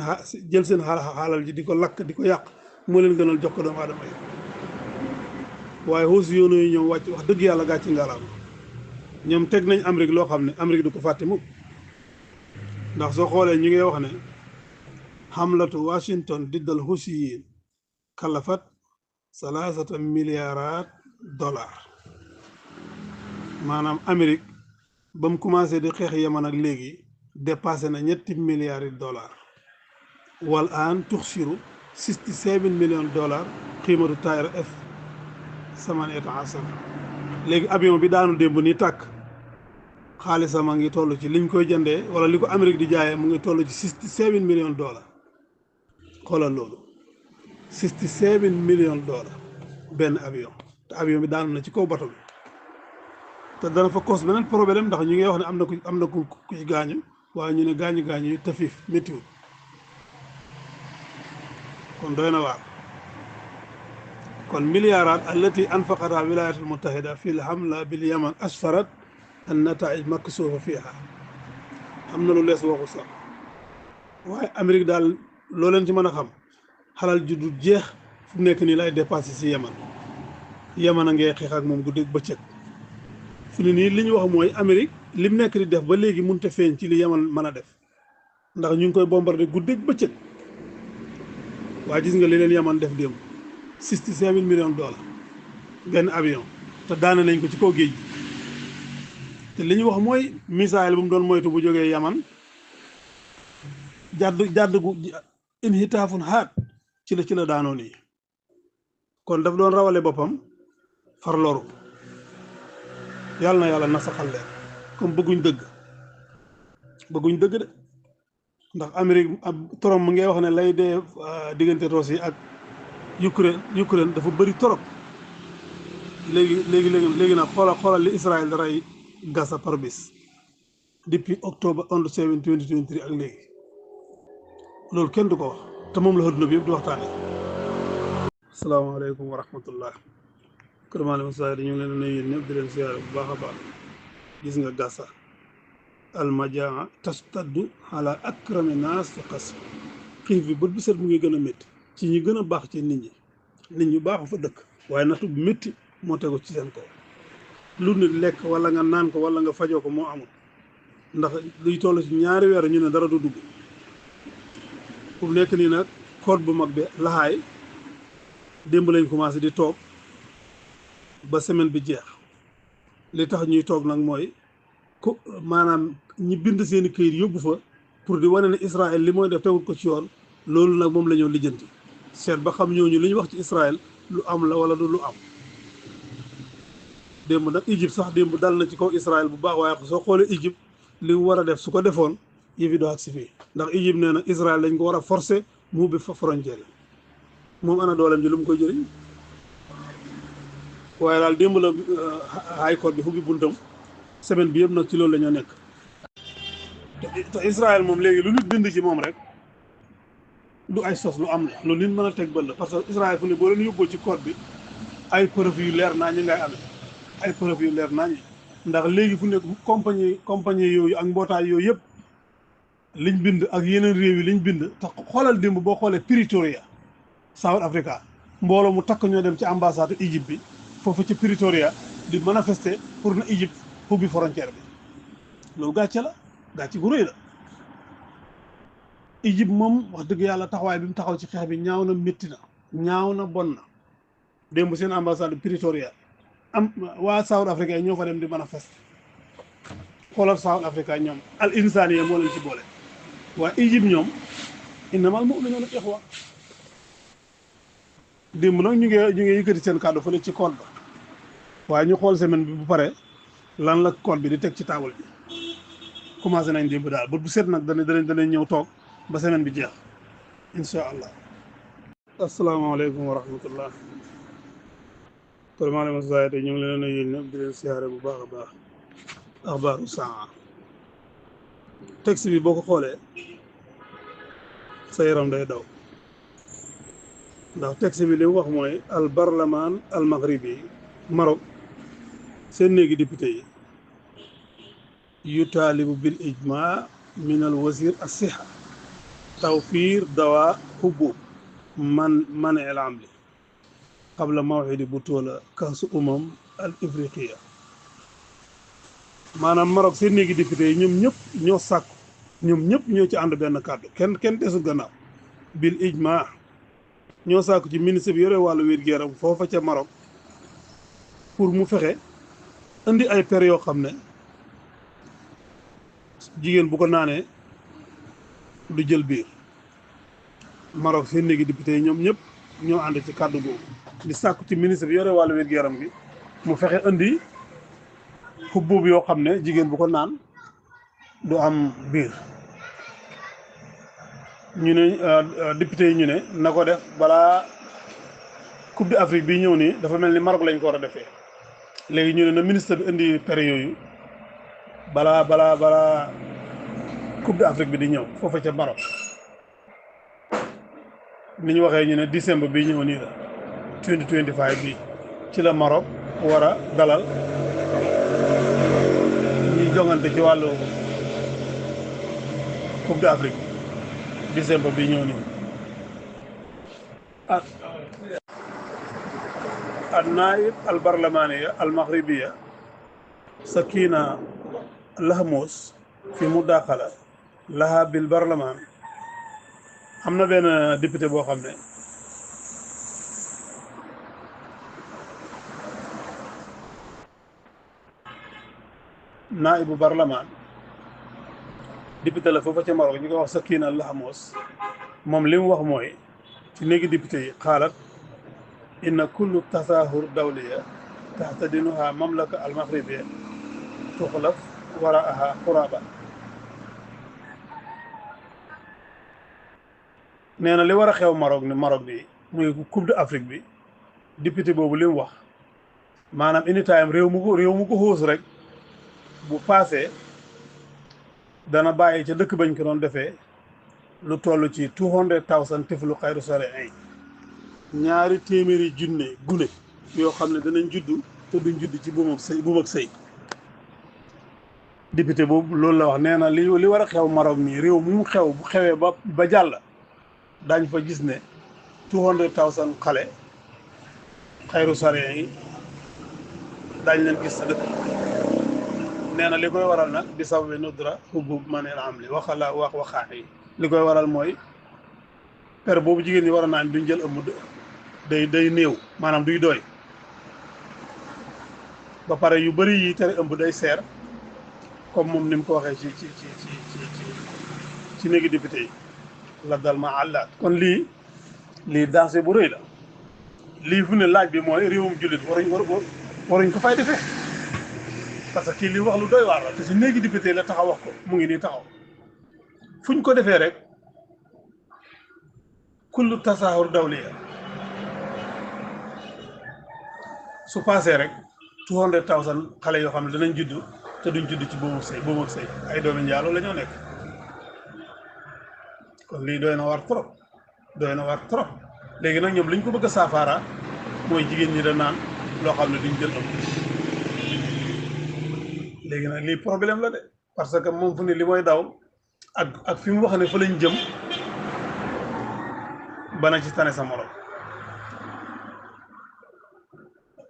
jël seen xaalal ji di ko lakk di ko yàq moo leen gënal jox ko doomu aadama yi waaye Huusi yoonu yi ñoom wàcc wax dëgg yàlla gàcci ngalaam ñoom teg nañ Amérique loo xam ne Amérique du ko fàtte mukk ndax soo xoolee ñu ngi wax ne xamlatu Washington diddal Huusiyiin kalafat $3 milliards maanaam Amérique ba mu commencé di xeex Yaman ak léegi dépassé na $3 milliards wal aan tuxsiru $67 millions qiimatu taayira F-18 léegi avion bi daanu démb ni tàkk xaalisam a ngi toll ci liñ koy jëndee wala li ko Amérique di jaayee mu ngi toll ci $67 millions xoolal loolu $67 millions benn avion te avion bi daanu na ci kaw bato bi te dana fa cause beneen problème ndax ñu ngi wax ne am na ku ci gaañu waaye ñu ne gaañu yi tafiif méttiwul kon doy na waar kon milliardaat allati anfaqatha wilayatul muttahida fi lhamla bil yaman asfarat an nataij maksuufa fiha am na lu lees waxu sax waaye Amérique daal loo leen ci mën a xam xalal ju du jeex fu nekk nii lay dépassé si Yaman a ngay xeex ak moom guddi bëccëg fi ni nii li ñu wax mooy Amérique lim nekk di def ba léegi mënut a feeñ ci li Yaman mën a def ndax ñu ngi koy bombardé guddi bëccëg waaye gis nga li leen Yaman def démb $67 millions benn avion te daane nañ ko ci kaw géej gi te li ñu wax mooy missile bu mu doon moytu bu jógee Yaman jàdd gu inhitaafun haat ci la daanoo nii kon daf doon rawale boppam far loru yàlla na yàlla nasaxal leen comme bëgguñ dëgg de ndax Amérique Trump mu ngay wax ne lay dee diggante Russie ak Ukraine dafa bëri torop léegi nag xoolal li Israël da rey Gaza par bis depuis octobre 7 2023 ak léegi loolu kenn du ko wax te moom la adduna bi yëpp di waxtaane asalaamaaleykum wa rahmatullah kër Malick Moussa ñu ngi leen nuyu yéen ñëpp di leen siyaare bu baax a baax gis nga Gaza almajaa tastaddu ala akrami naas fi xas xiif bi bët bu set mu ngi gën a métti ci ñi gën a baax ci nit ñu baaxu fa dëkk waaye nattu bu métti moo tegu ci seen kaw lu nit lekk wala nga naan ko wala nga fajoo ko moo amul ndax luy toll ci ñaari weer ñu ne dara du dugg fu mu nekk nii nag code bu mag bi laxaay démb lañ commencé di toog ba semaine bi jeex li tax ñuy toog nag mooy ko maanaam ñi bind seeni këyit yóbbu fa pour di wane ne Israël li mooy def tegul ko ci yoon loolu nag moom la ñoo lijjanti seet ba xam ñooñu li ñu wax ci Israël lu am la wala du lu am démb nag Égypte sax démb dal na ci kaw Israël bu baax waaye soo xoolee Égypte li mu war a def su ko defoon yëfi doo ak si fii ndax Égypte nee na Israël dañ ko war a forcer mu ubbi fa frontière yi moom ana dooleem ji lu mu koy jëriñ waaye daal démb la high court bi ubbi buntam semaine bi yëpp nag ci loolu la ñoo nekk te Israël moom léegi lu nit bind ci moom rek du ay sos lu am la lu nit mën a teg bëll parce que Israël fu ne boo leen yóbboo ci code bi ay preuve yu leer naa ñi ngay amee ay preuve yu leer naa ñi ndax léegi fu nekk compagnie yooyu ak mbootaay yooyu yëpp liñ bind ak yeneen réew yi liñ bind te xoolal démb boo xoolee Pretoria South Africa mbooloo mu takk ñoo dem ci ambassade Égypte bi foofu ci Pretoria di manifester pour na Égypte ubbi frontière bi loolu gàcce gu rëy la Égypte moom wax dëgg yàlla taxawaay bi mu taxaw ci xeex bi ñaaw na métti na ñaaw na bon na démb seen ambassade Pretoria waa South Africa ñoo fa dem di manifester xoolal South Africa ñoom al insaniya moo leen ci boole waaye Égypte ñoom innamal mu'minuuna ixwa démb nag ñu ngi yëkkati seen kàddu fële ci code ba waaye ñu xool semaine bi bu pare lan la code bi di teg ci taabal bi commencé nañ démb daal bu set nag danañ ñëw toog ba semaine bi jeex incha allah. asalaamaaleykum wa rahmatullah. Kër Malick Moussa ñu ngi leen a nuyu ñëpp di leen siyaare bu baax a baax. axbaaru saa texte bi boo ko xoolee sa yaram day daw ndax texte bi li mu wax mooy al barlamaan al maghribi Maroc seen néegi député yi yu taalibu bil ijma min al wazir as siha tawfir dawa hubub man el amli qabla mawxidi butola kasu al ifriqiya maanaam Maroc seen néegi député yi ñoom ñëpp ñoo sàkku ñoom ñëpp ñoo ci ànd benn kàddu kenn desul gannaaw bil ijma ñoo sàkku ci ministre bi yore wàllu wér-gu-yaram foofa ca Maroc pour mu fexe indi ay per yoo xam ne jigéen bu ko naanee du jël biir Maroc seen néegi député yi ñoom ñëpp ñoo ànd ci kàddu googu di sàkku ci ministre bi yore wàllu wér-gu-yaram bi mu fexe indi xubbub yoo xam ne jigéen bu ko naan du am biir ñu ne député yi ñu ne na ko def balaa coupe d'Afrique bi ñëw nii dafa mel ni Maroc lañ ko war a defee léegi ñu ne na ministre bi indi per yooyu balaa coupe d'Afrique bi di ñëw foofa ca Maroc ni ñu waxee ñu ne décembre bi ñëw nii la 2025 bi ci la Maroc war a dalal ñuy jongante ci wàllu coupe d'Afrique décembre bi ñëw nii النائب البرلمانية المغربية سكينة لهموس في مداخلة لها بالبرلمان amna benn député boo xam ne naibu barlamaan député la foofa ca Maroc ñu ko wax Sakina Lahamos moom li mu wax mooy ci néegi député yi xaalat inna kullu tasahur dawliya taxtadinuha mamlaka al maghribiya tuxlaf waraaha xuraba nee na li war a xew Maroc bi muy coupe d'Afrique bi député boobu li mu wax maanaam anytime réew mu ko xuus rek bu paasee dana bàyyi ca dëkk bañ ko doon defee lu toll ci 200,000 tiflu xayru sare ay ñaari téeméeri junne gune yoo xam ne danañ juddu te duñ judd ci buum ak sëy député boobu loolu la wax nee na li war a xew Maroc nii réew mu xew bu xewee ba jàll daañ fa gis ne 200,000 xale xayru sare yi daañ leen gis sa dëkk nee na li koy waral nag di sababi nudra xubbub maneel am li waxaax yi li koy waral mooy per boobu jigéen ñi war a naan duñ jël ëmb day néew maanaam duy doy ba pare yu bëri yi tere ëmb day seer comme moom ni mu ko waxee ci néegi député yi la dal ma àllaat kon lii danger bu rëy la lii fu ne laaj bi mooy réewum jullit waruñ ko fay defee parce que kii li wax lu doy waar la te si néegi député la taxaw wax ko mu ngi nii taxaw fuñ ko defee rek kullu tasahur dawliya su paasee rek 200,000 xale yoo xam ne danañ juddu te duñ judd ci boobu ak sëy ay doomi njaaloo la ñoo nekk kon lii doy na war trop léegi nag ñoom liñ ko bëgg a saafara mooy jigéen ñi da naan loo xam ne duñ jël ëmb léegi nag lii problème la de parce que moom fu ne li mooy daw ak fi mu wax ne fa lañ jëm bana ci tane sa morom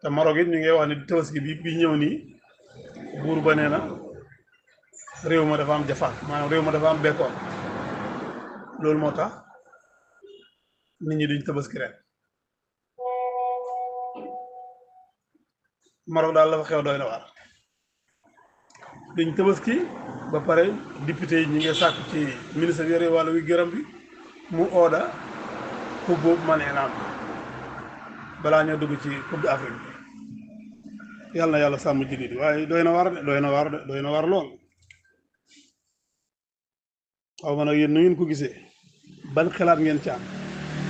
te Maroc it ñu ngi wax ne tabaski bi ñëw nii buur ba nee na réew ma dafa am jafaan maanaam réew ma dafa am bekkoon loolu moo tax nit ñi duñ tabaski ren Maroc daal la fa xew doy na waar duñ tabaski ba pare député yi ñi ngi sàkk ci ministre bi yore wàllu wi gërëm bi mu ooda coupe boobu manee naam balaa ñoo dugg ci coupe d'Afrique bi yàlla na yàlla sàmm jigéen yi waaye doy na war lool xaw ma nag yéen nu ngeen ko gisee ban xalaat ngeen ci am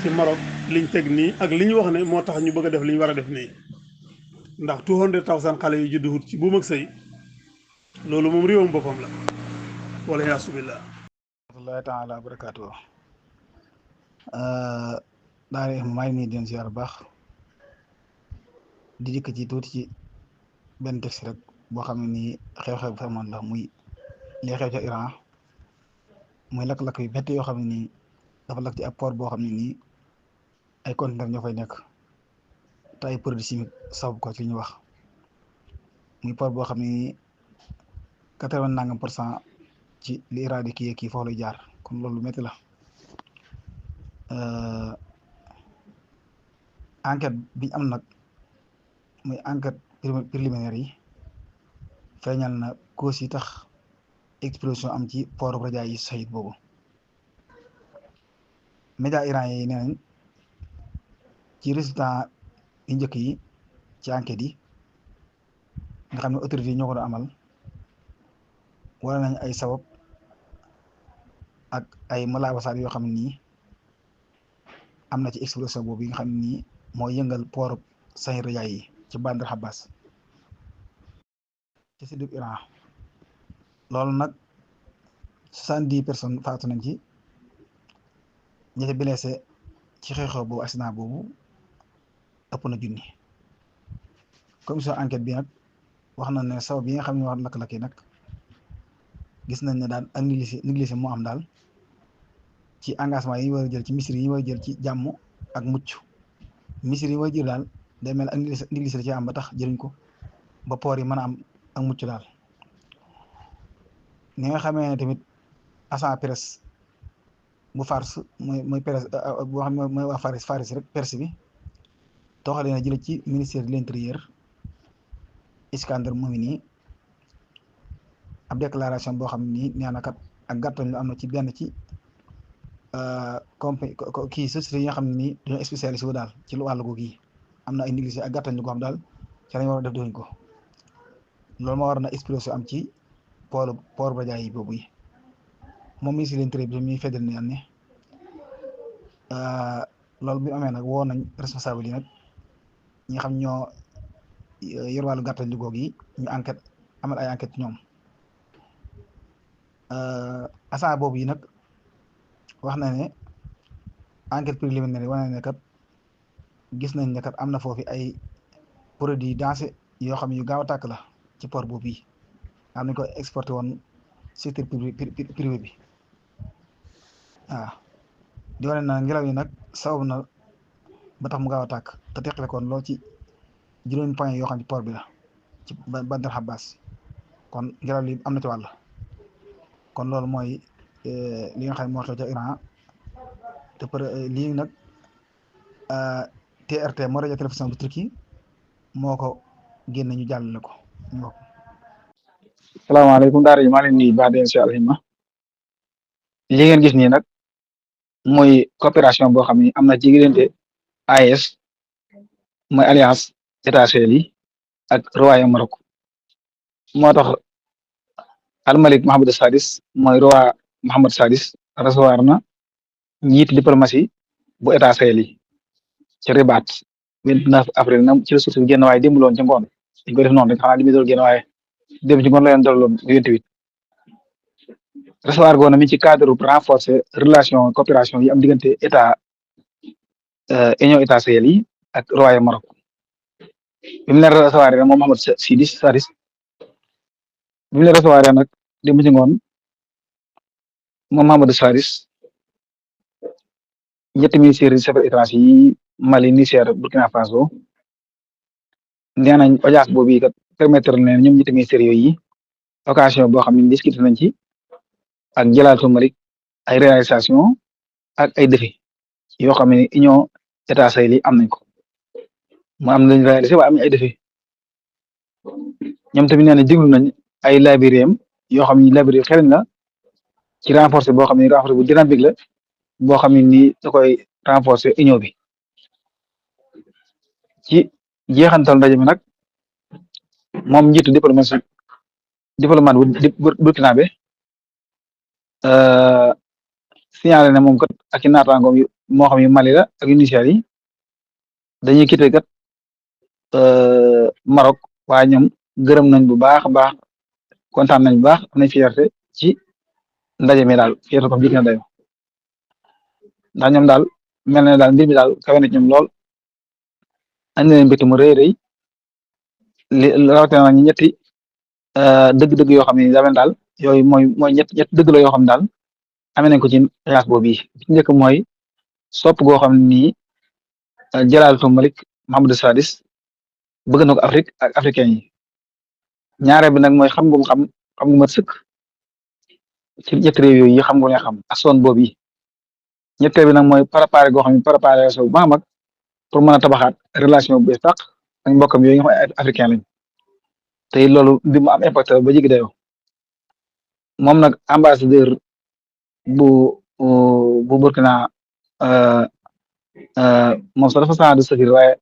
ci Maroc liñ teg nii ak li ñu wax ne moo tax ñu bëgg a def li ñu war a def nii ndax 200,000 xale yu juddu wut ci buum ak sëy loolu moom réewam boppam la wala yaa subillah
rahmatullahi taala wa barakaatu daare maa ngi nii den ziar bu baax di dikk ci tuuti ci benn texte rek boo xam ne nii xew-xew bu fi amoon la muy li xew ca Iran muy lakk-lakk yu métti yoo xam ne nii dafa lakk ci ab port boo xam ne nii ay conteneur ñoo fay nekk te ay produits chimiques sabab ko ci li ñu wax muy port boo xam ne nii 80% ci li Iran di kii foofu lay jaar kon loolu métti la enquête bi am nag muy enquête préliminaire yi feeñal na cause yi tax explosion am ci port Raja yi Saïd boobu média iran yi nee nañ ci résultat yi njëkk yi ci enquête yi nga xam ne autorité yi ñoo ko doon amal wala nañ ay sabab ak ay malaabasaat yoo xam ne nii am na ci explosion boobu yi nga xam ne nii mooy yëngal port Saïd Raja yi ci Bandar Abbas ci sud Iran loolu nag 70 personnes faatu nañ ci ñi ci blessé ci xew-xew boobu accident boobu ëpp na junni commission enquête bi nag wax na ne sabab yi nga xam ne wax lakk-lakk yi nag gis nañ ne daal ak négligence moo am daal ci engagement yi ñu war a jël ci misiri yi ñu war a jël ci jàmm ak mucc misiri yi war a jël daal day mel ak négligence la ci am ba tax jëriñ ko ba poor yi mën a am ak mucc daal ni nga xamee ne tamit agent presse bu Fars mooy presse boo xam ne mooy waa Faris rek presse bi tooxalee na jële ci ministère de l'intérieur Iskander Moumini ab déclaration boo xam ne nii nee na kat ak gàttal lu am na ci benn ci kii société yi nga xam ne nii dañoo spécialisé wu daal ci lu wàllu googu yi am na ay négligé ak gàttañ lu ko xam daal ci lañ war a def defuñ ko loolu moo war na explosion am ci port Badiane yi boobu yi moom ministre de l'Intérieur bi mi feddal ne ne loolu bi amee nag woo nañ responsable yi nag ñi nga xam ñoo yor wàllu gàttañ lu googu yi ñu enquête amal ay enquête ñoom agent boobu yi nag wax na ne enquête préliminaire wane ne kat gis nañ ne kat am na foofu ay produits dansés yoo xam ne yu gaaw a tàkk la ci port boobu yi am nañ ko exporté woon secteur privé bi waaw di wane na ngelaw yi nag sabab na ba tax mu gaaw a tàkk te teqale koon lool ci juróomi point yoo xam ne port bi la ci Bandar Abbas kon ngelaw li am na ci wàll kon loolu mooy li nga xam ne moo xew ca Iran te lii nag TRT moo rajo télévision bu Turquie moo ko génne ñu jàllale ko ñu wax.
salaamaaleykum daara yi maa leen nuyu baax di leen si alhima li ngeen gis nii nag mooy coopération boo xam ne am na ci diggante AES mooy alliance états yi ak royaume Maroc moo tax almalik Mohamed Sadis mooy roi Mohamed Sadis recevoir na njiit diplomatie bu état yi ci Rabat 29 avril na ci la suuf si génn waaye démb loon ci ngoon dañ ko def noonu rek xanaa li muy doon génn waaye démb ci ngoon la leen dalaloon 28 recevoir goona mi ci cadre renforcer relation coopération yi am diggante état union état Sahel yi ak royaume Maroc bi mu leen recevoir nag moom Mohamed Sadis bi mu leen recevoir nag démb ci ngoon moom Mohamed Sadis ñetti ministères yi affaires étrangères yi Mali Niger Burkina Faso nee nañ audience boobu kat permettre na ñoom ñetti ministères yooyu occasion boo xam ne discuté nañ ci ak jëlaatu Mali ay réalisation ak ay défis yoo xam ne union état Sahel yi am nañ ko mu am lañ réalisé waaye am nañ ay défis ñoom tamit nee nañ déglu nañ ay labiriem yoo xam ne labiriem xereñ la ci renforcer boo xam ne renforcer bu dynamique la boo xam ne nii da koy renforcer union bi ci jeexantal ndaje mi nag moom njiitu diplomate bu Burkina be signalé ne moom kat ak i naataangoom yu moo xam yu Mali la ak yu Niger yi dañuy quitté kat Maroc waaye ñoom gërëm nañ bu baax a baax kontaan nañ bu baax am nañ fierté ci ndaje mi daal fierté ko jig na dayo ndax ñoom daal mel na daal mbir mi daal kawe na ci ñoom lool añ na leen mbégte mu rëy rëy li rawatina na ñu ñetti dëgg-dëgg yoo xam ne daal yooyu mooy ñett dëgg la yoo xam ne daal amee nañ ko ci xiyaas boobu yi ci njëkk mooy sopp goo xam ne nii Jalaatu Malik Mohamed Sadis bëgg na ko Afrique ak africain yi ñaareel bi nag mooy xam gu mat sëkk ci ñetti réew yooyu yi xam nga xam ak son boobu yi ñetteel bi nag mooy préparé goo xam ne préparé so bu baax mag pour mën a tabaxaat relation bu bees tàq ak mbokkam yooyu nga xam ay africain lañ te loolu bi mu am impact ba jigi dayoo moom nag ambassadeur bu Burkina moom sax dafa saa de safir waaye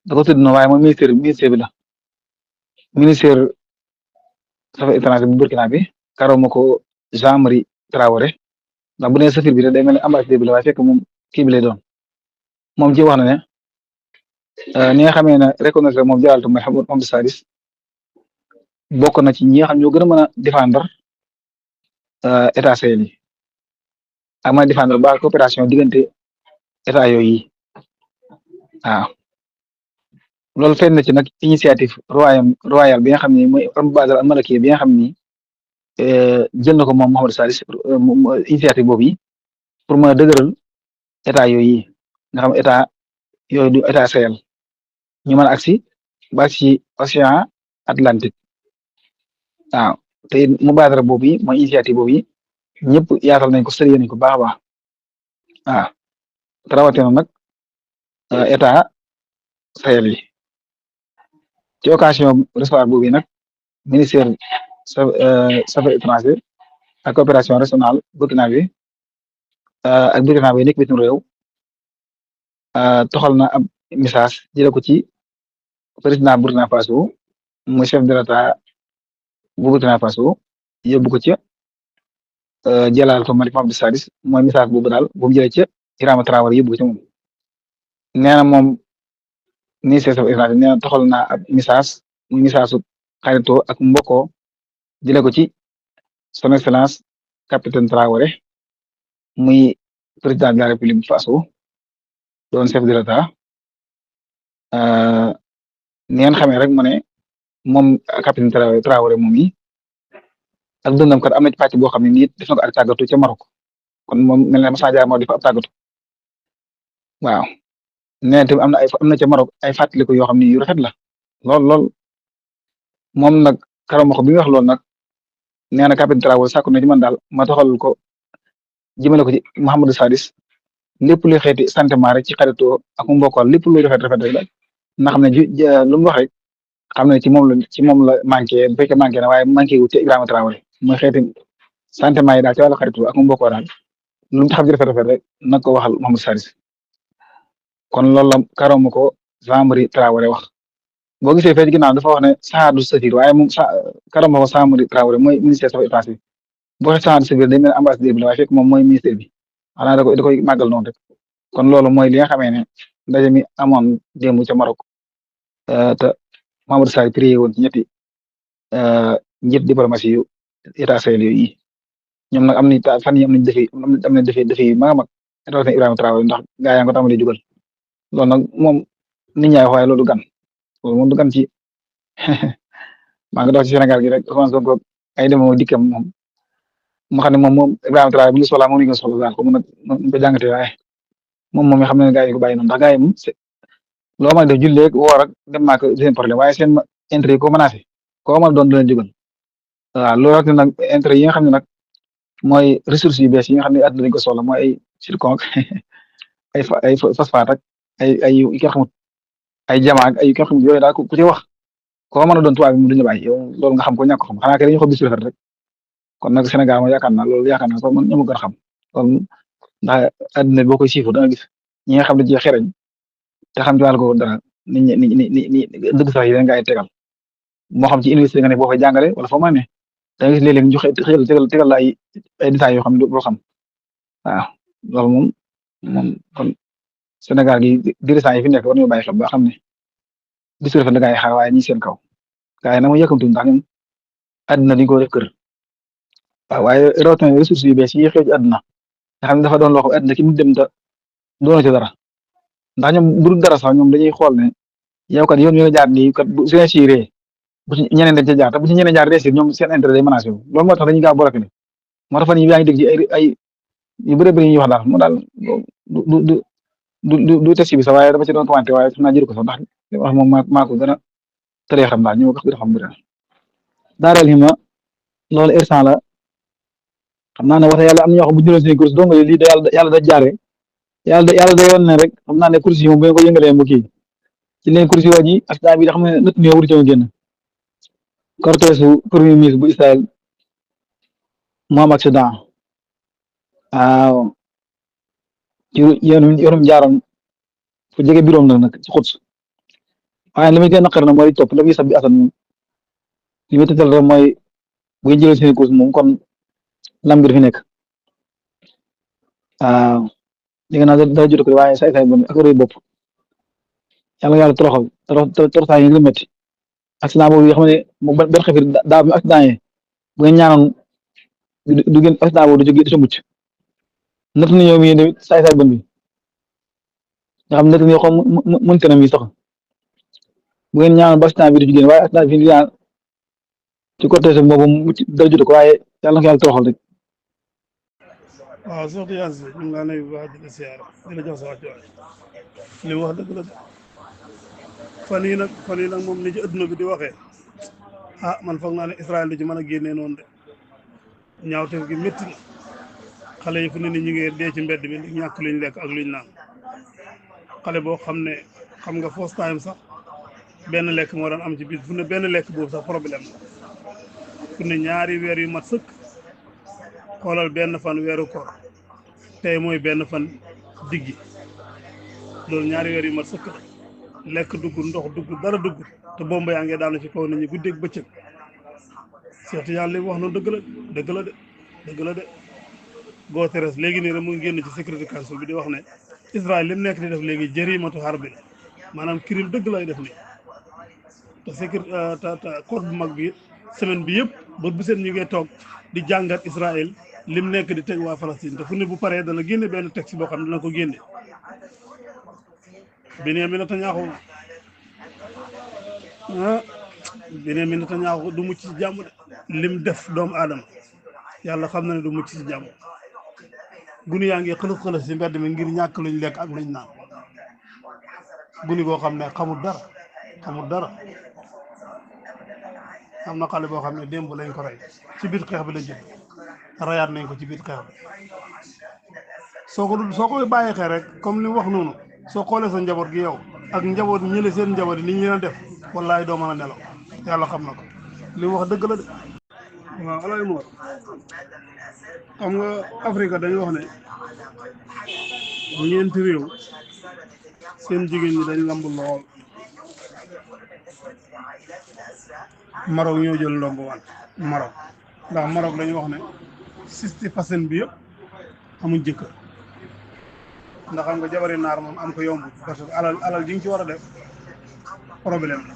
da ko tudd na waaye moom ministère bi la ministère affaires étrangères bu Burkina bi karo ma ko Jean-Marie Traoré ndax bu nee safir bi rek day mel ni ambassadeur bi la waaye fekk moom kii bi lay doon moom ci wax na ne ni nga xamee ne reconnaître moom Jalaatu Mohamed Sadis bokk na ci ñi nga xam ñoo gën a mën a défendre état Sahel yi ak mën a défendre ba coopération diggante état yooyu waaw loolu feeñ na ci nag initiative royal bi nga xam ne mooy Badr al-Malaki bi nga xam ni jël na ko moom Mohamed Sadis initiative boobu yi pour mën a dëgëral état yooyu nga xam état yooyu du état Sahel ñu mën a agsi ba ci océan Atlantique waaw te Mubadara boobu yi mooy initiative boobu yi ñëpp yaatal nañ ko sëriñ nañ ko baax a baax waaw rawatina nag état Sahel yi ci occasion recevoir boobu yi nag ministère affaires étrangères ak coopération régionale Burkina bi ak Burkina Faso nekk bitim réew toxal na ab message jëlee ko ci président Burkina Faso muy chef de l'État bu Burkina Faso yóbbu ko ca jëlaal ko Malick Mamadou Sadis mooy message boobu daal bu mu jëlee ca Ibrahima Traoré yóbbu ko ca moom nee na moom ministère des Affaires étrangères nee na toxal na ab message muy message su xaritoo ak mbokkoo jëlee ko ci son excellence capitaine Traoré muy président de la République bu Faso doon chef de l'État ni ngeen xamee rek mu ne moom capitaine Traoré moom yi ak dundam kat am na ci pàcc boo xam ne nii def na ko ak tàggatu ca Maroc kon moom mel na Massa Dia moo def ab tàggatu waaw nee na tamit am na ca Maroc ay fàttaliku yoo xam ne yu rafet la lool moom nag karama ko bi nga wax loolu nag nee na capitaine Traoré sàkku na ci man daal ma taxal ko jëmale ko ci Mouhamadou Sadis lépp luy xeeti sentiment rek ci xaritoo ak mbokkal lépp luy rafet rek na xam ne lu mu wax rek xam ne ci moom la manqué bu fekkee manqué na waaye manqué wu ci Ibrahima Traoré mooy xeeti sentiment yi daal ci wàllu xaritoo ak mbokkoo daal lu mu xam ci rafet rek nag ko waxal Mouhamadou Sadis kon loolu la karama ko Jean-Marie Traoré wax boo gisee fee ci ginnaaw dafa wax ne Saadou Safir waaye moom karama ko Jean-Marie Traoré mooy ministère des Affaires étrangères boo xee Saadou Safir day mel ne ambassadeur bi la waaye fekk moom mooy ministère bi xanaa da koy màggal noonu rek kon loolu mooy li nga xamee ne ndaje mi amoon démb ca Maroc te Mamadou Sarr prié woon ci ñetti njiit diplomatie yu état Sahel yooyu yi ñoom nag am nañ fan yi am nañ defi yu mag a mag rawatina Ibrahima Traoré ndax gaa yaa ngi ko tàmbalee jugal loolu nag moom nit ñaay waaye loolu du gan loolu moom du gan ci maa ngi dox ci Sénégal gi rek Ousmane Sonko ay demoo dikkam moom mu xam ne moom Ibrahima Traoré bi ngi soxlaa moom la ñu ko soxla daal ko mën a ko jàngatee waaye moom xam ne gaa yi ko bàyyi noonu ndax gaa yi moom loo mën a def julleeg woor ak dem naa ko seen problème waaye seen intérêt yi ko menacé koo mën a doon leen jógal waaw loolu rek nag intérêt yi nga xam ne nag mooy ressources yu bees yi nga xam ne àdduna lañ ko soxla mooy ay zircon ay phosphate ak ay yu kenn xamut ay jama ak ay yu kenn xamut yooyu daal ku ci wax koo mën a doon tubaab bi mu duñu bàyyi yow loolu nga xam ko ñàkk ko xam xanaa kay dañu ko bis rafet rek kon nag Sénégal moom yaakaar naa loolu yaakaar naa ko man ñoo ma gën a xam loolu ndax àdduna boo koy siifu da nga gis ñi nga xam ne ci xereñ te xam ci wàllu ko dara ni dëgg sax yi da nga ay tegal moo xam ci université nga ne boo fay jàngale wala foo mën ne da nga gis léeg-léeg ñu joxe tegal la ay détails yoo xam ne doo xam waaw loolu moom kon Sénégal gi dirigeants yi fi nekk war nañoo bàyyi xel ba xam ne bis rafet la gaa yi xaar waaye ñi seen kaw gaa yi nag mooy yëkkamtuñ ndax ñoom àdduna dañu ko def kër waaw waaye rawatina ressources yu bees yi xew ci àdduna nga xam ne dafa doon loo xam àdduna ki mu dem te doona ci dara ndax ñoom bu dul dara sax ñoom dañuy xool ne yow kat yoon wi nga jaar nii kat bu su réussiree bu ci ñeneen dañ ca jaar te bu ci ñeneen jaar réussir ñoom seen intérêt day menacé wu loolu moo tax dañuy gaaw bloqué ne moo tax fan yii yaa ngi dégg ci ay yu bëri bëri ñuy wax daal mu daal du test bi sax waaye dama ci doon commenté waaye xam naa jëru ko sax ndax li wax moom maa ko gën a tëree xam daal ñoo ko gën a xam bëri daareel xima loolu instant la xam naa ne wax yàlla am na ñoo xam bu jëloon seen course donc lii da yàlla da jaare yàlla day woon ne rek xam naa ne course yi moom bu ngeen ko yëngalee mu kii ci leen course yi waa ji accident bi da xam ne nët ñoo wuri ci génn cortège su premier ministre bu Israël mu am accident waaw ci yoonum jaaroon fu jege biroom nag ci xut waaye li muy gën a naqar na mooy topp la muy sab bi asan moom li muy tëtal rek mooy bu ngeen jëlee seen course moom kon lam gi fi nekk waaw dégg naa dara jot ko waaye say bon ak réew bopp yàlla toroxal yi la métti accident boobu yoo xam ne moom benn xefir daa bi accident yi bu ngeen ñaanoon du gën accident boobu du ca mucc natt na ñoom yi tamit say bon bi nga xam natt na yoo xam mënte na mi sax bu ngeen ñaanoon ba accident bi du ci génn waaye accident bi fi ñaan ci côté sa boobu mucc dara jot ko waaye yàlla na ko yàlla toroxal rek
waaw soxna Yacine ñu ngi laa nuyu bu baax di la siyaare di la jox sa wàccuwaay li mu wax dëgg la fan yii nag moom ni ci adduna bi di waxee man foog naa ne Israël du ci mën a génnee noonu de ñaawteef gi métti na xale yi fu ne ni ñu ngi dee ci mbedd mi di ñàkk luñ lekk ak luñ naan xale boo xam ne xam nga first time sax benn lekk moo daan am ci biir fu ne benn lekk boobu sax problème la fu ne ñaari weer yu mat sëkk xoolal benn fan weeru koor tey mooy benn fan diggi loolu ñaari weer yu mat sëkk la lekk dugg ndox dugg dara dugg te bomba yaa ngi daanu ci kaw nit ñi guddeeg bëccëg Cheikh Tidiane li mu wax noonu dëgg la dëgg la de Guterres léegi nii rek mu ngi génn ci Security Council bi di wax ne Israël li mu nekk di def léegi jërimatu harbi la maanaam crime dëgg lay def nii te te code bu mag bi semaine bi yëpp bu seen ñu ngi toog di jàngat Israël lim nekk di teg waa Palestine te fu ne bu paree dana génne benn texte boo xam ne dana ko génne Benyamin Netanyahu Benyamin Netanyahu du mucc ci jàmm de lim def doomu aadama yàlla xam na ne du mucc ci jàmm guni yaa ngi xëlëf si mbedd mi ngir ñàkk luñ lekk ak luñ naan guni boo xam ne xamul dara am na xale boo xam ne démb lañ ko rey ci biir xeex bi la jëm rayaat nañ ko ci biir xeex bi soo koy bàyyi xel rek comme li wax noonu soo xoolee sa njaboot gi yow ak njaboot ñële seen njaboot yi ni ñu leen def wallaay doo mën a nelaw yàlla xam na ko li mu wax dëgg la de waaw alay moor xam nga Afrique dañu wax ne ñeenti réew seen jigéen ñi dañ lamb lool Maroc ñoo jël ndomb wan Maroc ndax Maroc dañu wax ne 60% bi yëpp amuñ jëkkër ndax xam nga jabari naar moom am ko yomb parce que alal ji nga ci war a def problème la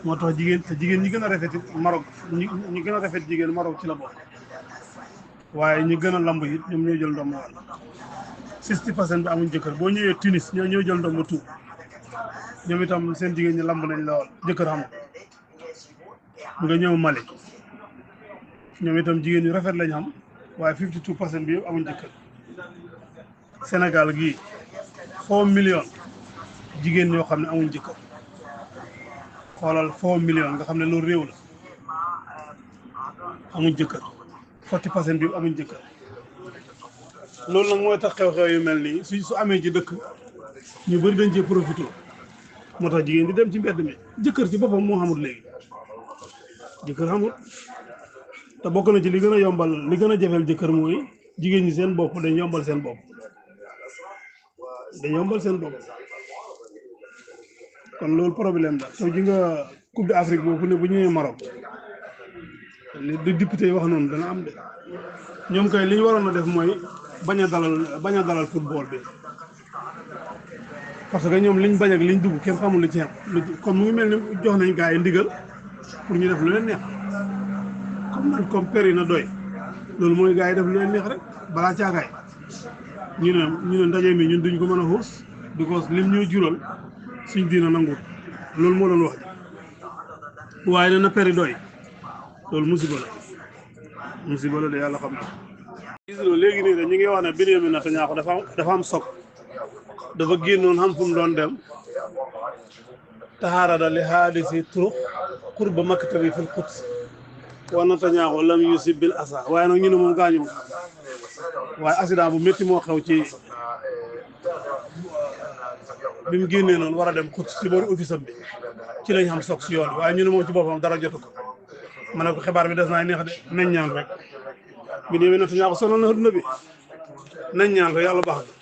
moo tax jigéen ñi gën a rafet Maroc ñi gën a rafet jigéen Maroc ci la bokk waaye ñi gën a lamb it ñoom ñoo jël ndomb wan 60% bi amuñ jëkkër boo ñëwee Tunis ñoo jël ndomb tout ñoom itam seen jigéen ñi lamb nañ lool jëkkër xam nga ñëw Mali ñoom itam jigéen ñu rafet lañ xam waaye 52% bi yëpp amuñ jëkkër Sénégal gii 4 millions jigéen ñoo xam ne amuñ jëkkër xoolal 4 millions nga xam ne loolu réew la amuñ jëkkër 40% bi amuñ jëkkër loolu nag mooy tax xew-xew yu mel nii su amee ci dëkk ñu bëri dañ cee profité moo tax jigéen di dem ci mbedd mi jëkkër ci boppam moo xamul léegi jëkkër xamul te bokk na ci li gën a yombal li gën a jafeel jëkkër mooy jigéen ñi seen bopp dañ yombal seen bopp kon loolu problème la soo ji nga coupe d'Afrique boobu ne bu ñëwee Maroc li député yi wax noonu dana am de ñoom kay li ñu waroon a def mooy bañ a dalal football bi parce que ñoom liñ bañ ak liñ dugg kenn xamul li ci am kon mu ngi mel ni jox nañ gars yi ndigal pour ñu def lu leen neex comme péri na doy loolu mooy gars yi def lu leen neex rek balaa caagaay ñu ne ndaje mi ñun duñ ko mën a xuus because lim ñoo jural suñ diina nanguwul loolu moo doon wax ji waaye dana péri doy loolu musiba la de yàlla xam na gis nga léegi nii de ñu ngi wax ne Benyamin Netanyahu dafa am soog dafa génnoon xam fu mu doon dem taxaarada li haadisi turuq qurba maktabi fil Quds wa Netanyahu lam yusib bil asa waaye nag ñu ne moom gaañu waaye accident bu métti moo xew ci bi mu génnee noonu war a dem Quds ci boori office am bi ci lañ xam soog si yoon waaye ñu ne moom ci boppam dara jotu ko ma ne ko xibaar bi des naa neex de nañ ñaan rek Benyamin Netanyahu sonal na adduna bi nañ ñaan ko yàlla baax na